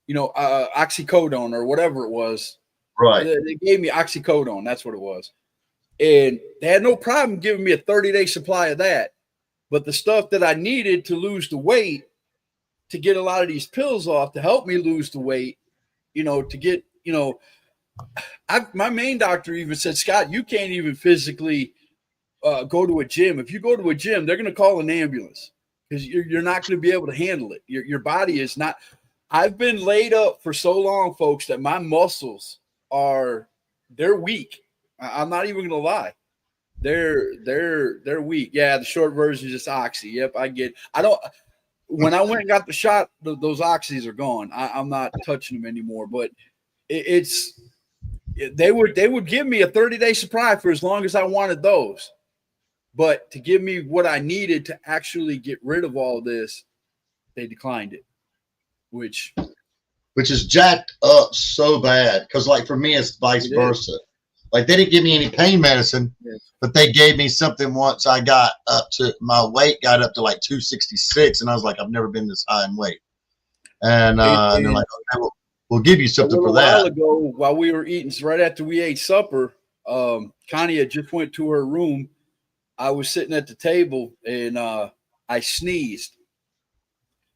oxycodone or whatever it was. Right. They gave me oxycodone. That's what it was. And they had no problem giving me a 30-day supply of that. But the stuff that I needed to lose the weight, to get a lot of these pills off to help me lose the weight, to get, my main doctor even said, "Scott, you can't even physically go to a gym. If you go to a gym, they're going to call an ambulance because you're not going to be able to handle it. Your body is not." I've been laid up for so long, folks, that my muscles they're weak. I'm not even going to lie. They're weak. Yeah, the short version is just oxy. Yep, when I went and got the shot, those oxys are gone. I'm not touching them anymore, but they would give me a 30-day supply for as long as I wanted those. But to give me what I needed to actually get rid of all this, they declined it, which is jacked up so bad. Because, like, for me, it's vice versa. Like, they didn't give me any pain medicine, but they gave me something once I got up to, my weight got up to like 266, and I was like, I've never been this high in weight. And they're like, okay, we'll give you something for that. A while ago, while we were eating, right after we ate supper, Connie had just went to her room. I was sitting at the table and I sneezed.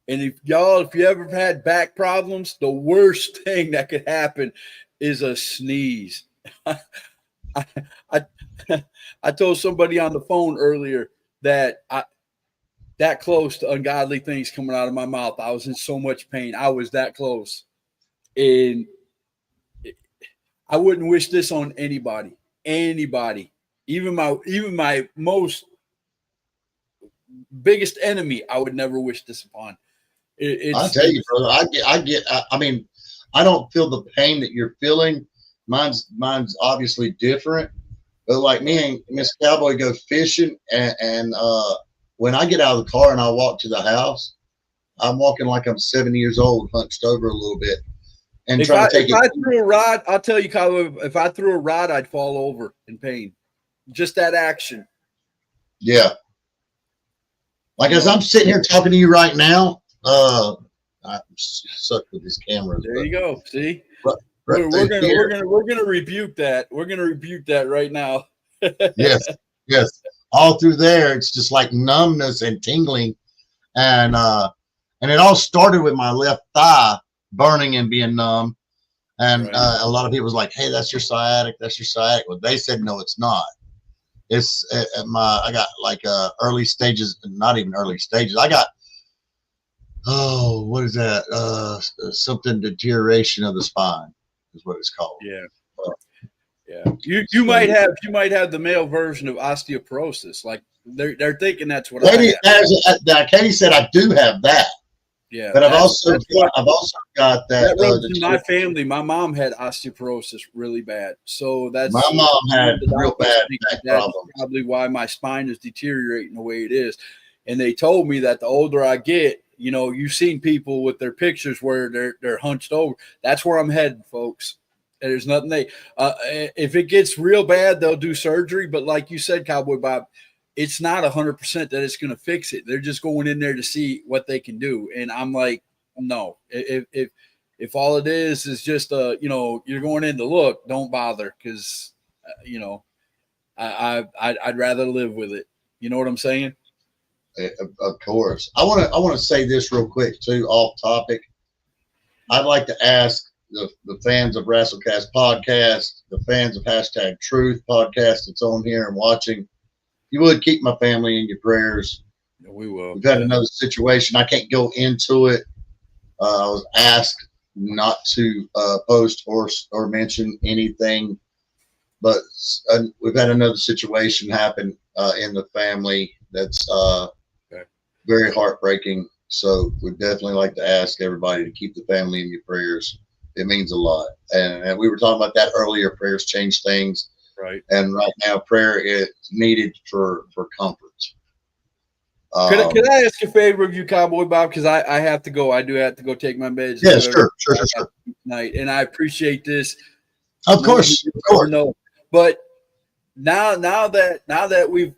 And if you ever had back problems, the worst thing that could happen is a sneeze. I told somebody on the phone earlier that that close to ungodly things coming out of my mouth. I was in so much pain. I was that close. And I wouldn't wish this on anybody. Even my most biggest enemy, I would never wish this upon. I tell you, brother, I mean, I don't feel the pain that you're feeling. Mine's obviously different, but like me and Miss Cowboy go fishing, and when I get out of the car and I walk to the house, I'm walking like I'm 70 years old, hunched over a little bit, and if I threw a rod, I'll tell you, Cowboy, if I threw a rod, I'd fall over in pain. Just that action. Yeah. Like as I'm sitting here talking to you right now, I suck with these cameras. There you go. See, we're gonna rebuke that. We're gonna rebuke that right now. Yes. All through there, it's just like numbness and tingling, and it all started with my left thigh burning and being numb, And Right. a lot of people was like, "Hey, that's your sciatic. That's your sciatic." Well, they said no, it's not. It's I got like early stages, not even early stages. I got what is that? Something deterioration of the spine is what it's called. Yeah. Uh, Yeah. You might have the male version of osteoporosis. Like they're thinking that's what Katie, I have. Katie said I do have that, Yeah. but I've also got that. That runs in my family. My mom had osteoporosis really bad. So that's My mom had real bad back that's problems. probably why my spine is deteriorating the way it is. And they told me that the older I get, you know, you've seen people with their pictures where they're hunched over. That's where I'm heading, folks. And there's nothing if it gets real bad, they'll do surgery. But like you said, Cowboy Bob, it's not 100% that it's going to fix it. They're just going in there to see what they can do. And I'm like, no, if all it is just you know, you're going in to look, don't bother, because you know, I'd rather live with it. You know what I'm saying? Of course. I want to say this real quick too, off topic. I'd like to ask the fans of WrestleCast podcast, the fans of #Truth podcast that's on here and watching, you would keep my family in your prayers. Yeah, we will. We've had another situation. I can't go into it. I was asked not to post or mention anything, but we've had another situation happen in the family that's very heartbreaking. So we'd definitely like to ask everybody to keep the family in your prayers. It means a lot. And we were talking about that earlier. Prayers change things. Right. And right now, prayer is needed for comfort. Could I ask a favor of you, Cowboy Bob? Because I have to go. I do have to go take my meds. Yeah, sure. Tonight, and I appreciate this. Of course. No, but now that we've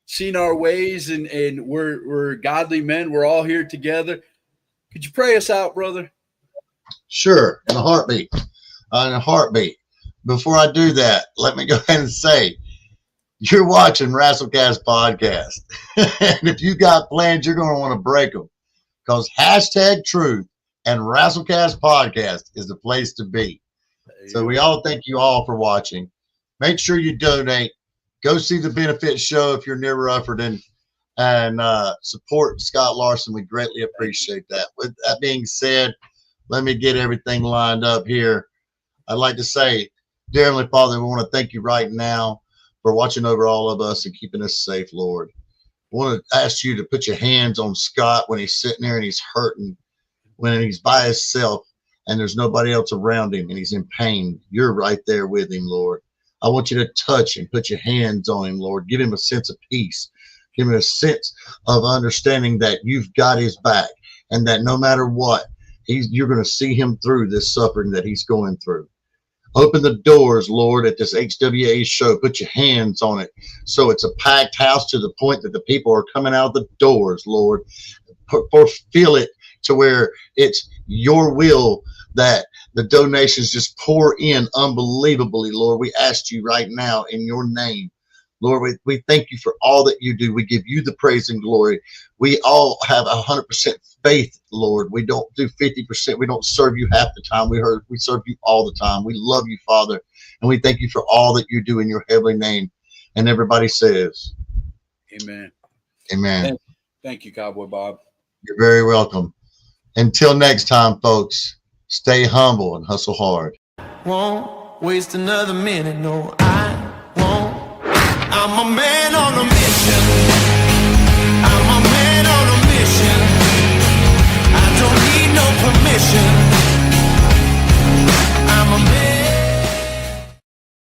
seen our ways and we're godly men, we're all here together. Could you pray us out, brother? Sure, in a heartbeat. Before I do that, let me go ahead and say, you're watching WrestleCast podcast. And if you got plans, you're going to want to break them, because #Truth and WrestleCast podcast is the place to be. So we all thank you all for watching. Make sure you donate. Go see the Benifit show if you're near Rufferton, and support Scott Larsen. We greatly appreciate that. With that being said, let me get everything lined up here. I'd like to say, dear Heavenly Father, we want to thank you right now for watching over all of us and keeping us safe, Lord. I want to ask you to put your hands on Scott when he's sitting there and he's hurting, when he's by himself and there's nobody else around him and he's in pain. You're right there with him, Lord. I want you to touch him, put your hands on him, Lord. Give him a sense of peace. Give him a sense of understanding that you've got his back and that no matter what, you're going to see him through this suffering that he's going through. Open the doors, Lord, at this HWA show. Put your hands on it so it's a packed house to the point that the people are coming out of the doors, Lord. Feel it to where it's your will that the donations just pour in unbelievably, Lord. We ask you right now in your name, Lord, we thank you for all that you do. We give you the praise and glory. We all have 100% faith, Lord. We don't do 50%. We don't serve you half the time. We serve you all the time. We love you, Father, and we thank you for all that you do in your heavenly name. And everybody says, amen. Amen. Thank you, Cowboy Bob. You're very welcome. Until next time, folks, stay humble and hustle hard. Won't waste another minute, no, I won't. I'm a man on a mission.